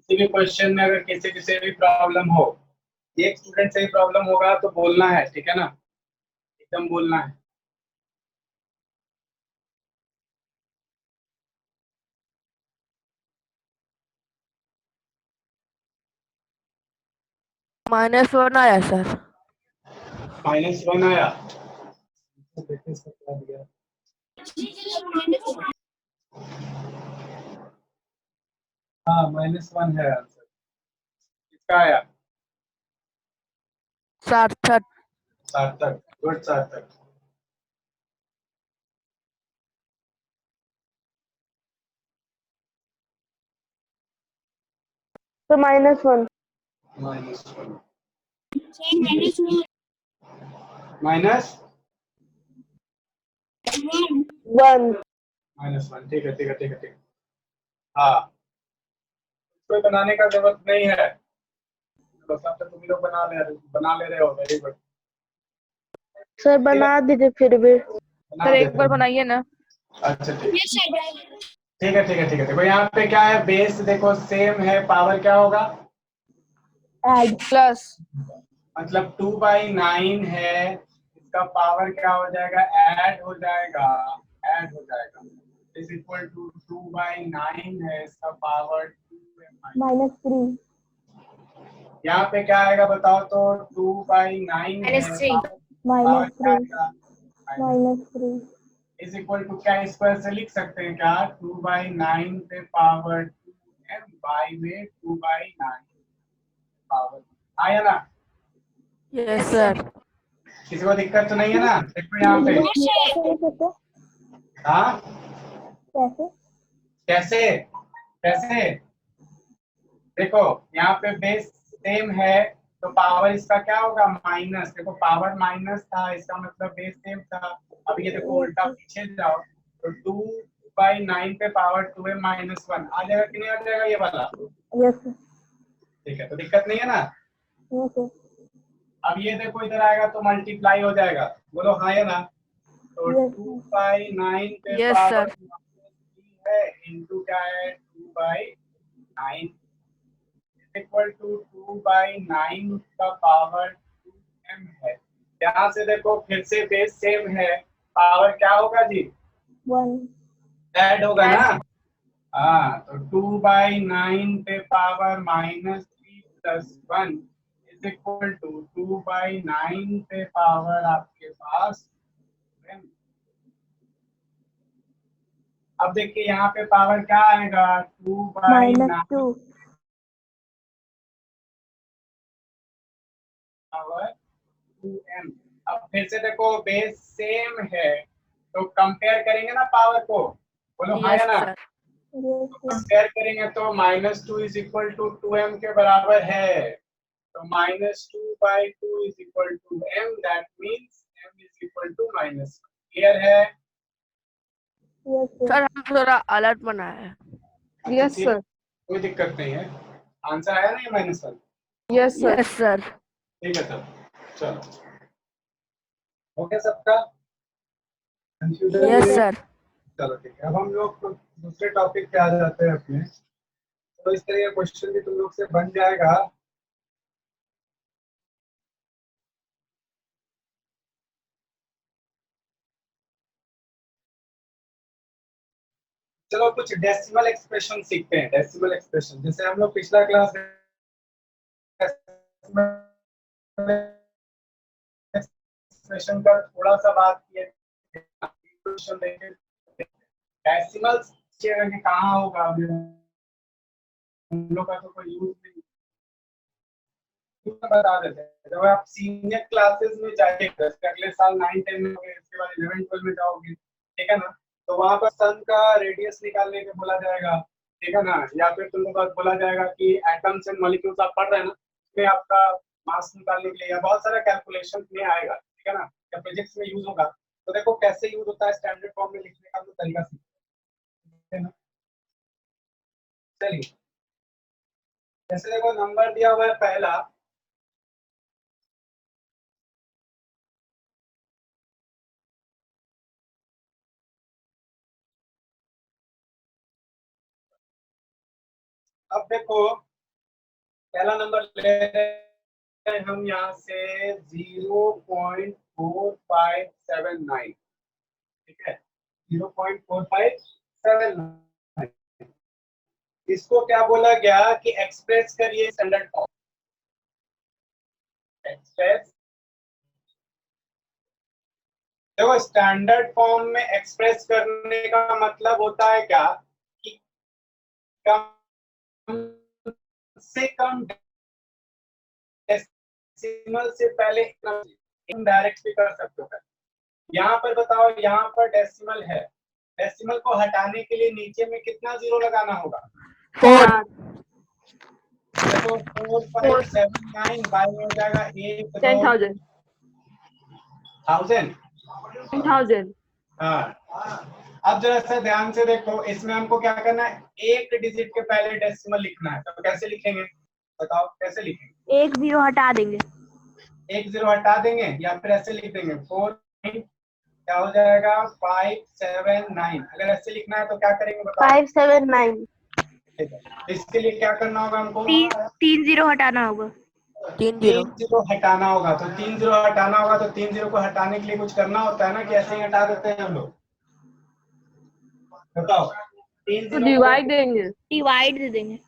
किसी भी क्वेश्चन में अगर किसी से भी प्रॉब्लम हो, एक स्टूडेंट से भी प्रॉब्लम होगा तो बोलना है, ठीक है ना? एकदम बोलना है। -1 आया सर। -1 आया। तो देखिए इसका क्या दिया। हाँ -1 है आंसर। किसका आया? सार्थक। सार्थक। गुड सार्थक। तो -1 -1 1 -1 ठीक है, ठीक है, ठीक है, ठीक है। हाँ, कोई बनाने का जरूरत नहीं है, बस अब तक तुम लोग बना ले रहे हो। Very good. सर बना दीजिए फिर भी। बना सर एक देते बार हैं। बनाइए ना। अच्छा ठीक ठीक है, ठीक है, ठीक है। देखो यहाँ पे क्या है, बेस देखो सेम है, पावर क्या होगा? ऐड प्लस मतलब 2/9 है, इसका पावर क्या हो जाएगा? ऐड हो जाएगा, ऐड हो जाएगा। इज इक्वल टू 2/9 है, इसका पावर 2 -3 यहाँ पे क्या आएगा बताओ तो? 2/9 है, -3 पावर क्या -3 आएगा? -3 इज इक्वल टू क्या स्क्वायर से लिख सकते हैं क्या? 2/9 पे पावर 2m बाई में 2/9 पावर आया ना? Yes sir. किसी को दिक्कत तो नहीं है ना? देखो यहाँ पे। कैसे लिख सकते हैं? हाँ कैसे? कैसे? कैसे? देखो यहाँ पे बेस सेम है, तो पावर इसका क्या होगा? माइनस। देखो पावर माइनस था, इसका मतलब बेस सेम था। अब ये देखो उल्टा पीछे जाओ तो 2/9 पे पावर 2m-1 आ जाएगा कि नहीं आ जाएगा ये वाला? यस ठीक है, तो दिक्कत नहीं है ना? यस अब ये देखो इधर आएगा तो मल्टीप्लाई हो जाएगा। बोलो हाँ या ना? तो Yes, 2/9 पे Yes, पावर sir. 3 है, इंटू क्या है? 2/9 इक्वल टू 2/9 का पावर 2m है। यहाँ से देखो फिर से बेस सेम है, पावर क्या होगा जी? 1 ऐड होगा ना? हाँ, तो 2/9 पे power -3 plus 1 is equal to 2/9 पे पावर आपके पास m। अब देखिए यहाँ पे पावर क्या आएगा? 2/9 -2 पावर 2m। अब फिर से देखो बेस सेम है, तो कंपेयर करेंगे ना पावर को। बोलो हाँ या Yes, ना? sir. Yes, कंपेयर करेंगे तो -2 इज इक्वल टू 2m के बराबर है, तो -2/2 is equal to m, that means m is equal to -1। Clear है? yes, सर हम थोड़ा अलर्ट बनाए हैं। अच्छा, यस ठीक, सर। कोई दिक्कत नहीं है। आंसर आया नहीं -1? Yes sir. Yes sir. ठीक है तब चलो, हो गया सबका कंफ्यूजन? यस नहीं है? सर। चलो ठीक है, अब हम लोग दूसरे टॉपिक पे आ जाते हैं अपने। तो इस तरह का क्वेश्चन भी तुम लोग से बन जाएगा। चलो कुछ डेसिमल एक्सप्रेशन सीखते हैं। डेसिमल एक्सप्रेशन जैसे हम लोग पिछला क्लास एक्सप्रेशन का थोड़ा सा बात किए, क्वेश्चन देखे डेसिमल्स कहाँ होगा, हम लोग का तो कोई यूज नहीं। बता देते हैं, जब आप सीनियर क्लासेस में जाइएगा, अगले साल 9 10 में होंगे, इसके बाद 11 12 में जाओगे, ठीक है ना? तो वहां पर सन का रेडियस निकालने के बोला जाएगा, ठीक है ना? या फिर तुमको बस बोला जाएगा कि एटम्स एंड मॉलिक्यूल्स आप पढ़ रहे हैं ना, उसमें आपका मास निकालने के लिए या बहुत सारा कैलकुलेशन में आएगा, ठीक है ना? या फिजिक्स में यूज होगा। तो देखो कैसे यूज होता है, स्टैंडर्ड फॉर्म में लिखने का तो तरीका सीखते हैं ना। चलिए, जैसे देखो नंबर दिया हुआ है पहला, अब देखो पहला नंबर ले रहे हैं हम यहाँ से 0.4579, ठीक है? 0.4579, इसको क्या बोला गया कि एक्सप्रेस करिए स्टैंडर्ड फॉर्म। एक्सप्रेस, देखो स्टैंडर्ड फॉर्म में एक्सप्रेस करने का मतलब होता है क्या कि कम से कम डेसिमल से पहले डायरेक्ट भी कर सकते हो। यहाँ पर बताओ, यहाँ पर डेसिमल है, डेसिमल को हटाने के लिए नीचे में कितना जीरो लगाना होगा? 4 देखो 4579 बाय में हो जाएगा 10,000 1000। 10,000 हाँ, अब जरा सा ध्यान से देखो, इसमें हमको क्या करना है, एक डिजिट के पहले डेसिमल लिखना है। तो कैसे लिखेंगे बताओ, कैसे लिखेंगे? एक जीरो हटा देंगे। एक जीरो हटा देंगे या फिर ऐसे लिख देंगे 4 क्या हो जाएगा 579। अगर ऐसे लिखना है तो क्या करेंगे बताओ? 579 ठीक है, इसके लिए क्या करना होगा हमको? तीन जीरो हटाना होगा। 3 तीन 0 जीरो हटाना होगा। तो 3 जीरो हटाना होगा, तो 3 जीरो को हटाने के लिए कुछ करना होता है ना, कि ऐसे ही हटा देते हैं हम लोग? बताओ, 3 तो जीरो डिवाइड देंगे। डिवाइड दे देंगे।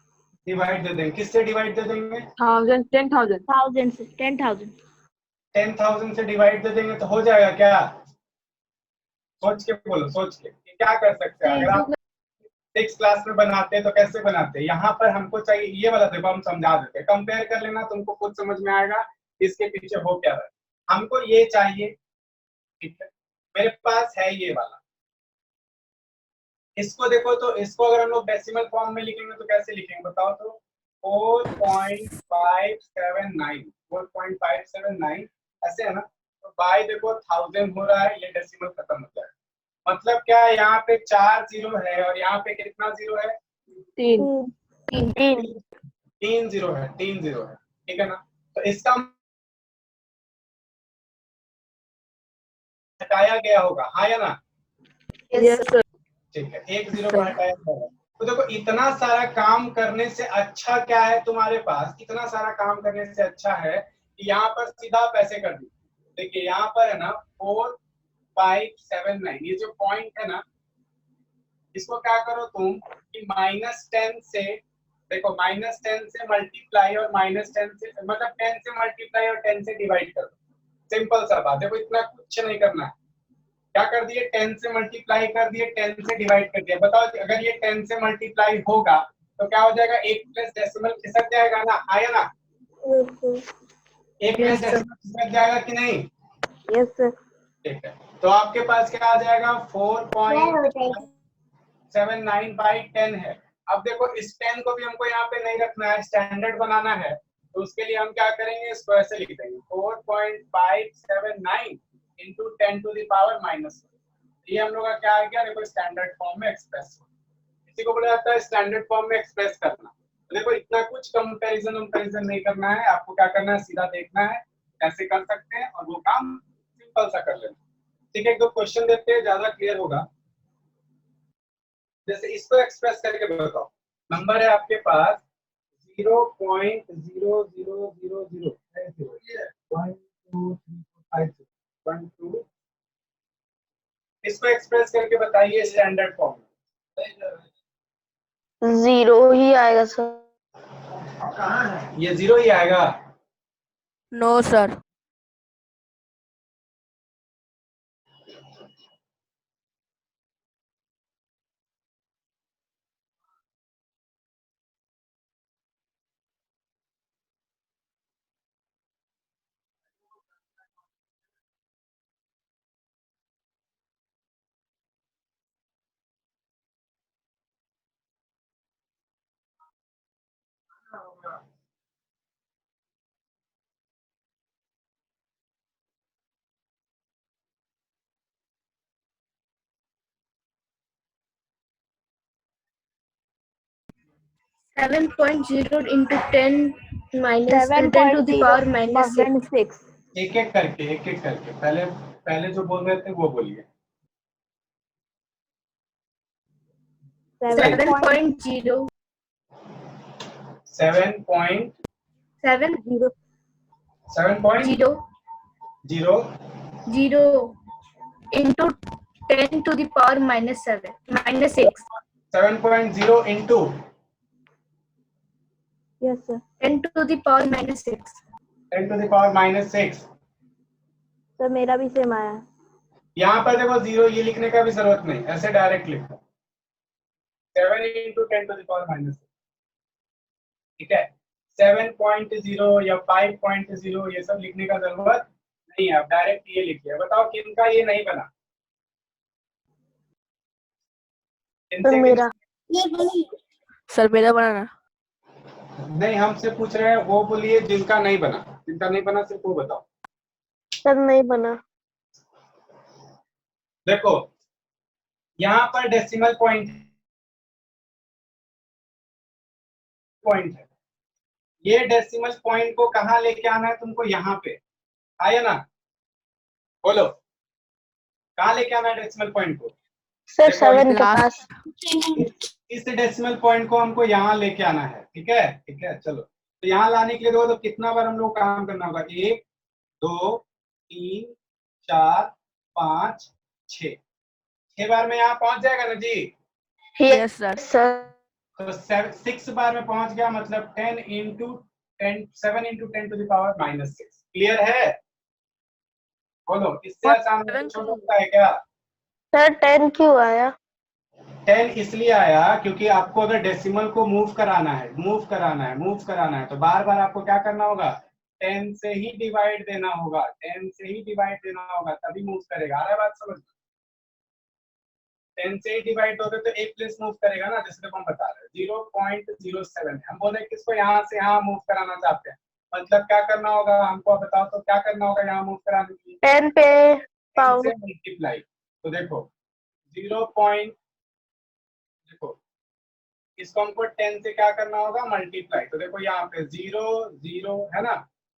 डिवाइड दे देंगे। किससे डिवाइड दे देंगे? 1000 10,000 1000 से 10,000। 10,000 से डिवाइड दे देंगे तो हो जाएगा क्या? सोच के बोलो, सोच के कि क्या कर सकते हैं। अगर आप 6 क्लास में बनाते हैं तो कैसे बनाते हैं? यहाँ पर हमको चाहिए ये वाला, देखो हम समझा देते हैं, कंपेयर कर लेना, तुमको खुद समझ में आएगा इसके पीछे हो क्या रहा है। हमको ये चाहिए, ठीक है, मेरे पास है ये वाला, इसको देखो, तो इसको अगर हम लोग डेसिमल फॉर्म में लिखेंगे तो कैसे लिखेंगे बताओ? तो 4.579 ऐसे है ना। तो बाय देखो 1000 हो रहा है, ये डेसिमल खत्म हो जाएगा। मतलब क्या है, यहाँ पे 4 जीरो है और यहाँ पे कितना जीरो है? 3 3 जीरो है, 3 जीरो है, ठीक है ना। तो इसका हटाया गया होगा, हाँ या ना? Yes sir. ठीक है, 1 जीरो को हटाया गया। तो देखो इतना सारा काम करने से अच्छा क्या है तुम्हारे पास, इतना सारा काम करने से अच्छा है कि यहाँ पर सीधा पैसे कर दी। देखिए यहाँ पर है ना 4579, ये जो पॉइंट है ना, इसको क्या करो तुम कि -10 से, देखो -10 से मल्टीप्लाई और -10 से, मतलब 10 से मल्टीप्लाई और 10 से डिवाइड करो। सिंपल सा बात, देखो इतना कुछ नहीं करना है। क्या कर दिए, 10 से मल्टीप्लाई कर दिए, 10 से डिवाइड कर दिया। बताओ अगर ये 10 से मल्टीप्लाई होगा तो क्या हो जाएगा, एक प्लस डेसिमल खिसक जाएगा ना, आया ना? एक प्लस डेसिमल खिसक जाएगा कि नहीं? Yes sir. ठीक है, तो आपके पास क्या आ जाएगा 4.79 बाई 10 है। अब देखो इस 10 को भी हमको यहाँ पे नहीं रखना है, स्टैंडर्ड बनाना है, तो उसके लिए हम क्या करेंगे, इसको ऐसे लिख देंगे 4.579 इंटू 10 टू द पावर -1। ये हम लोग का क्या आ गया, देखो स्टैंडर्ड फॉर्म में एक्सप्रेस। इसी को बोला जाता है स्टैंडर्ड फॉर्म में एक्सप्रेस करना। तो देखो इतना कुछ कंपैरिजन नहीं करना है, आपको क्या करना है, सीधा देखना है कैसे कर सकते हैं और वो काम सिंपल सा कर लेना। ठीक है, एक दो क्वेश्चन देते हैं, ज्यादा क्लियर होगा। जैसे इसको एक्सप्रेस करके बताओ, नंबर है आपके पास 0.0000 इसको एक्सप्रेस करके बताइए स्टैंडर्ड फॉर्म में। 0 ही आएगा सर। ये 0 ही आएगा? No sir. Seven point zero into 10 minus 10 to the power minus 6. 6। एक एक करके पहले जो बोल रहे थे वो बोलिए। 7.0 into 10 to the power minus 6. 7.0 into yes sir. 10 to the power minus 6. 10 to the power -6। Sir मेरा भी सेम आया। यहाँ पर देखो 0 ये लिखने का भी जरूरत नहीं, ऐसे डायरेक्ट लिखो 7 into 10 to the power -6। ठीक है, 7.0 या 5.0 ये सब लिखने का जरूरत नहीं है, आप डायरेक्ट ये लिखिए। बताओ किनका ये नहीं बना? सर मेरा। सर मेरा बनाना। नहीं, हमसे पूछ रहे हैं वो बोलिए जिनका नहीं बना, जिनका नहीं बना सिर्फ वो बताओ। सर नहीं बना। देखो यहाँ पर डेसिमल पॉइंट है, ये डेसिमल पॉइंट को कहाँ लेके आना है तुमको? यहाँ पे आया ना, बोलो कहाँ लेके आना है डेसिमल पॉइंट को? सर देखो, 7 के last- पास। इस डेसिमल पॉइंट को हमको यहाँ लेके आना है। ठीक है, ठीक है, चलो तो यहाँ लाने के लिए देखो तो कितना बार हम लोग काम करना होगा? 1 2 3 4 5 6 बार में यहाँ पहुंच जाएगा ना जी। Yes sir. सर तो 6 बार में पहुंच गया, मतलब 10 into 10 7 into 10 to the power -6। Clear है? बोलो इससे आसान कुछ हो सकता है क्या? सर 10 क्यों आया? 10 इसलिए आया क्योंकि आपको अगर डेसिमल को मूव कराना है तो बार बार आपको क्या करना होगा? 10 से ही डिवाइड देना होगा, 10 से ही डिवाइड देना होगा, तभी मूव करेगा। आ रहा है बात समझ? 10 से ही डिवाइड दोगे तो एक प्लेस मूव करेगा ना, जैसे हम बता रहे हैं 0.07 हम बोले कि इसको यहाँ से यहाँ मूव कराना चाहते हैं, मतलब क्या करना होगा हमको बताओ तो? क्या करना होगा यहाँ मूव कराने के लिए? 10 पे 10 पावर। से मल्टीप्लाई। तो देखो 0. देखो इसको हमको 10 से क्या करना होगा? मल्टीप्लाई। तो देखो यहाँ पे 0 0 है ना,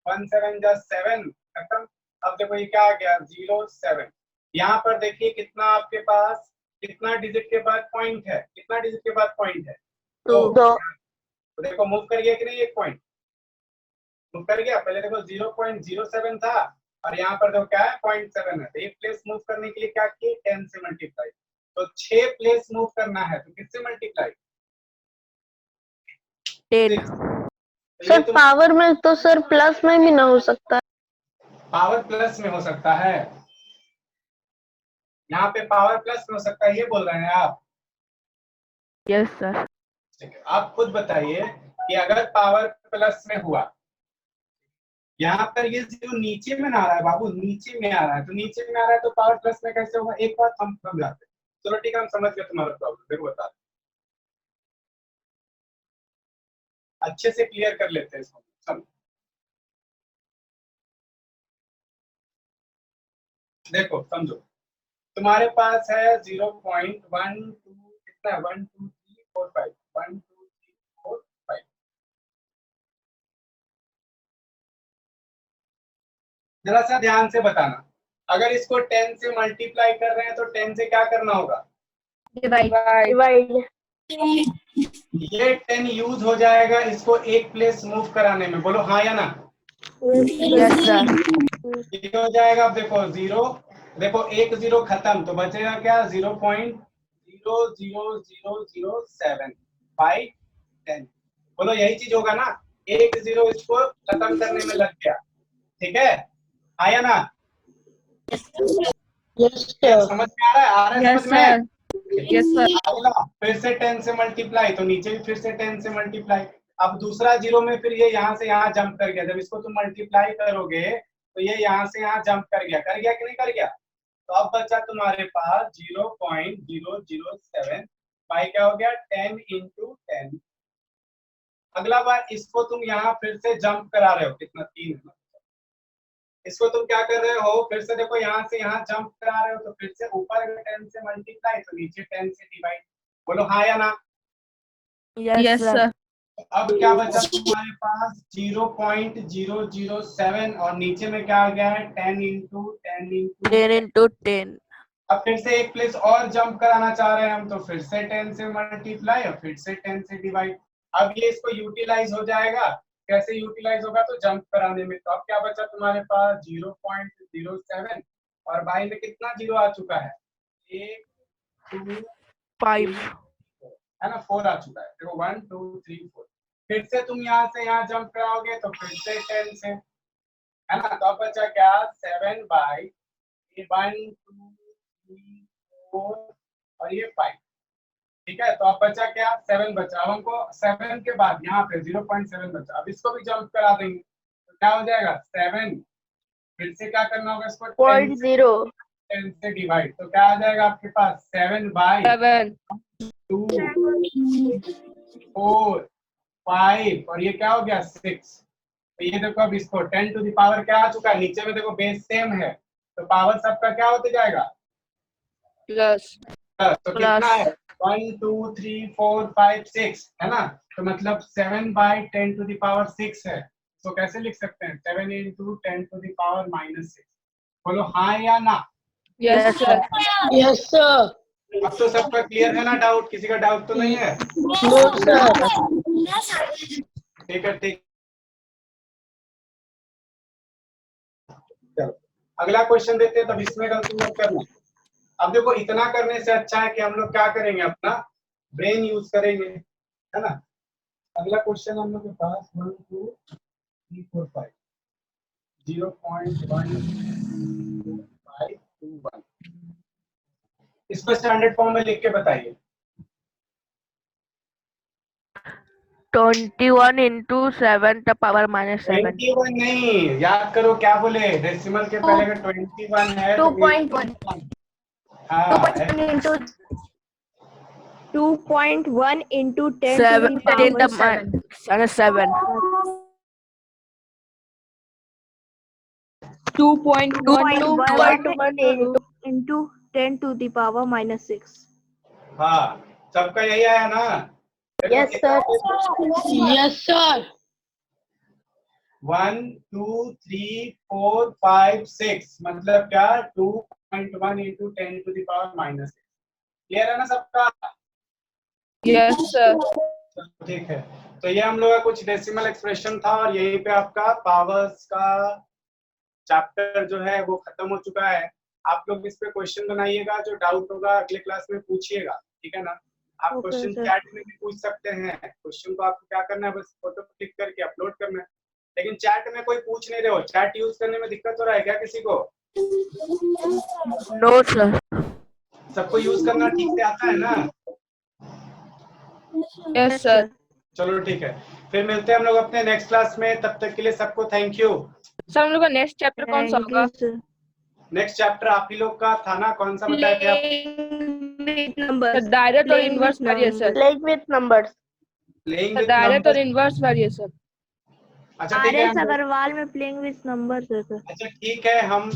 1 7 just 7 खत्म। अब देखो ये क्या आ गया? 0 7। यहाँ पर देखिए कितना आपके पास, कितना डिजिट के बाद पॉइंट है? कितना डिजिट के बाद पॉइंट है? 2। 2। तो देखो मूव कर गया कि नहीं? एक पॉइंट मूव कर गया। पहले देखो 0.07 था और यहाँ पर देखो क्या है? 0.7 है। तो एक प्लेस मूव करने के लिए क्या किए? 10 से मल्टीप्लाई। तो 6 प्लेस मूव करना है तो किससे मल्टीप्लाई? 10। सर पावर में तो सर प्लस में भी ना हो सकता। पावर प्लस में हो सकता है, यहाँ पे पावर प्लस में हो सकता है, ये बोल रहे हैं आप? Yes sir. ठीक है, आप खुद बताइए कि अगर पावर प्लस में हुआ, यहाँ पर ये 0 नीचे में ना आ रहा है बाबू, नीचे में आ रहा है, तो नीचे में आ रहा है तो पावर प्लस में कैसे होगा? एक बात हम समझाते हैं। चलो ठीक है, हम समझ गए तुम्हारा प्रॉब्लम। देखो बता अच्छे से क्लियर कर लेते हैं इसको। समझो, देखो समझो, तुम्हारे पास है 0.12 कितना? 1 2 3 4 5 1 2 3 4 5। जरा सा ध्यान से बताना, अगर इसको 10 से मल्टीप्लाई कर रहे हैं तो 10 से क्या करना होगा? डिवाइड। ये 10 यूज हो जाएगा इसको एक प्लेस मूव कराने में। बोलो हाँ या ना? Yes sir. ये हो जाएगा। अब देखो 0, देखो 1 0 खत्म, तो बचेगा क्या? 0.00007 बाई 10। बोलो यही चीज होगा ना? 1 0 इसको खत्म करने में लग गया। ठीक है, आया ना? समझ में आ रहा है? आ रहा है समझ में? Yes sir. अगला फिर से 10 से मल्टीप्लाई, तो नीचे भी फिर से 10 से मल्टीप्लाई। अब दूसरा 0 में फिर ये यहाँ से यहाँ जंप कर गया। जब इसको तुम मल्टीप्लाई करोगे तो ये यहाँ से यहाँ जंप कर गया कि नहीं कर गया? तो अब बचा तुम्हारे पास 0.007 बाई क्या हो गया? 10 into 10। अगला बार इसको तुम यहाँ फिर से जंप करा रहे हो, कितना? 3। इसको तुम क्या कर रहे हो? फिर से देखो यहाँ से यहाँ जंप करा रहे हो, तो फिर से ऊपर 10 से मल्टीप्लाई तो नीचे 10 से डिवाइड। बोलो हाँ या ना? Yes sir. अब क्या बचा तुम्हारे पास? 0.007 और नीचे में क्या आ गया है? 10 into 10 into 10 into 10। अब फिर से एक प्लेस और जंप कराना चाह रहे हैं हम, तो फिर से 10 से मल्टीप्लाई और फिर से 10 से डिवाइड। अब ये इसको यूटिलाइज हो जाएगा। कैसे यूटिलाइज होगा? तो जंप कराने में। तो अब क्या बचा तुम्हारे पास? 0.07 और बाई में कितना 0 आ चुका है? 1 2 5। है ना, 4 आ चुका है। देखो 1 2 3 4। फिर से तुम यहाँ से यहाँ जंप कराओगे तो फिर से 10 से, है ना। तो अब बचा क्या 7/1 2 3 4 और ये 5। ठीक है, तो अब बचा क्या 7 बचा। अब हमको 7 के बाद यहाँ पे 0.7 बचा। अब इसको भी जंप करा देंगे तो क्या हो जाएगा 7, फिर से क्या करना होगा इसको 10 से डिवाइड। तो क्या आ जाएगा आपके पास 7/2 4 5 और ये क्या हो गया 6। तो ये देखो अब इसको 10 टू द पावर क्या आ चुका है, नीचे में देखो बेस सेम है तो पावर सबका क्या होते जाएगा प्लस। तो कितना है 1 2 3 4 5 6 है ना। तो मतलब 7/10 टू द पावर 6 है। तो कैसे लिख सकते हैं 7 into 10 to the power -6। बोलो हाँ या ना। Yes sir. Yes sir. अब तो सबका क्लियर है ना, डाउट किसी का डाउट तो नहीं है। No sir. ठीक है ठीक। चलो अगला क्वेश्चन देते हैं, तब इसमें गलती मत करना। अब देखो इतना करने से अच्छा है कि हम लोग क्या करेंगे अपना ब्रेन यूज करेंगे, है ना। अगला क्वेश्चन हम लोग के पास 1 2 3 4 5 0.1521 इसको स्टैंडर्ड फॉर्म में लिख के बताइए। 21 into 7 to power -7. 21 नहीं, याद करो क्या बोले, डेसिमल के पहले का 21 है 2.1 हाँ 2.1 into 10 to 7 the 10 to power 7. 2.1 into 10 to the power -6। हाँ सबका यही आया ना। Yes sir. Yes sir. 1 2 3 4 5 6 मतलब क्या 2.1 into 10 to the power -6। Clear है ना सबका। Yes sir. ठीक है, तो ये हम लोग का कुछ डेसिमल एक्सप्रेशन था और यहीं पे आपका पावर्स का चैप्टर जो है वो खत्म हो चुका है। आप लोग इस पे क्वेश्चन बनाइएगा, जो डाउट होगा अगले क्लास में पूछिएगा, ठीक है ना। आप Okay, क्वेश्चन sir. चैट में भी पूछ सकते हैं। क्वेश्चन को आपको क्या करना है, बस फोटो क्लिक करके अपलोड करना है। लेकिन चैट में कोई पूछ नहीं रहे हो, चैट यूज करने में दिक्कत हो रहा है क्या किसी को? No sir. सबको यूज करना ठीक से आता है ना? Yes sir. चलो ठीक है, फिर मिलते हैं हम लोग अपने नेक्स्ट क्लास में। तब तक के लिए सबको थैंक यू। सर हम लोग का नेक्स्ट चैप्टर कौन सा Thank होगा? you, sir. नेक्स्ट चैप्टर आप ही लोग का था ना, कौन सा बताए थे आप? सर डायरेक्ट और inverse variation. Playing with numbers. Playing sir with direct और नंबर्स। Inverse variation. अच्छा ठीक है, RS अग्रवाल में प्लेइंग विथ नंबर्स है सर। अच्छा ठीक है, हम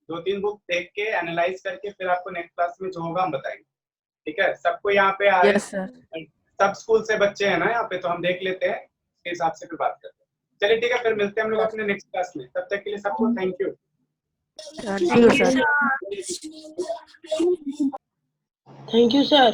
2-3 बुक देख के एनालाइज करके फिर आपको नेक्स्ट क्लास में जो होगा हम बताएंगे। ठीक है, सबको यहाँ पे आ Yes sir. सब स्कूल से बच्चे हैं ना यहाँ पे, तो हम देख लेते हैं, उसके हिसाब से फिर बात करते हैं। चलिए ठीक है, फिर मिलते हैं हम लोग अपने नेक्स्ट क्लास में। तब तक के लिए सबको thank you. Thank you sir. Thank you sir.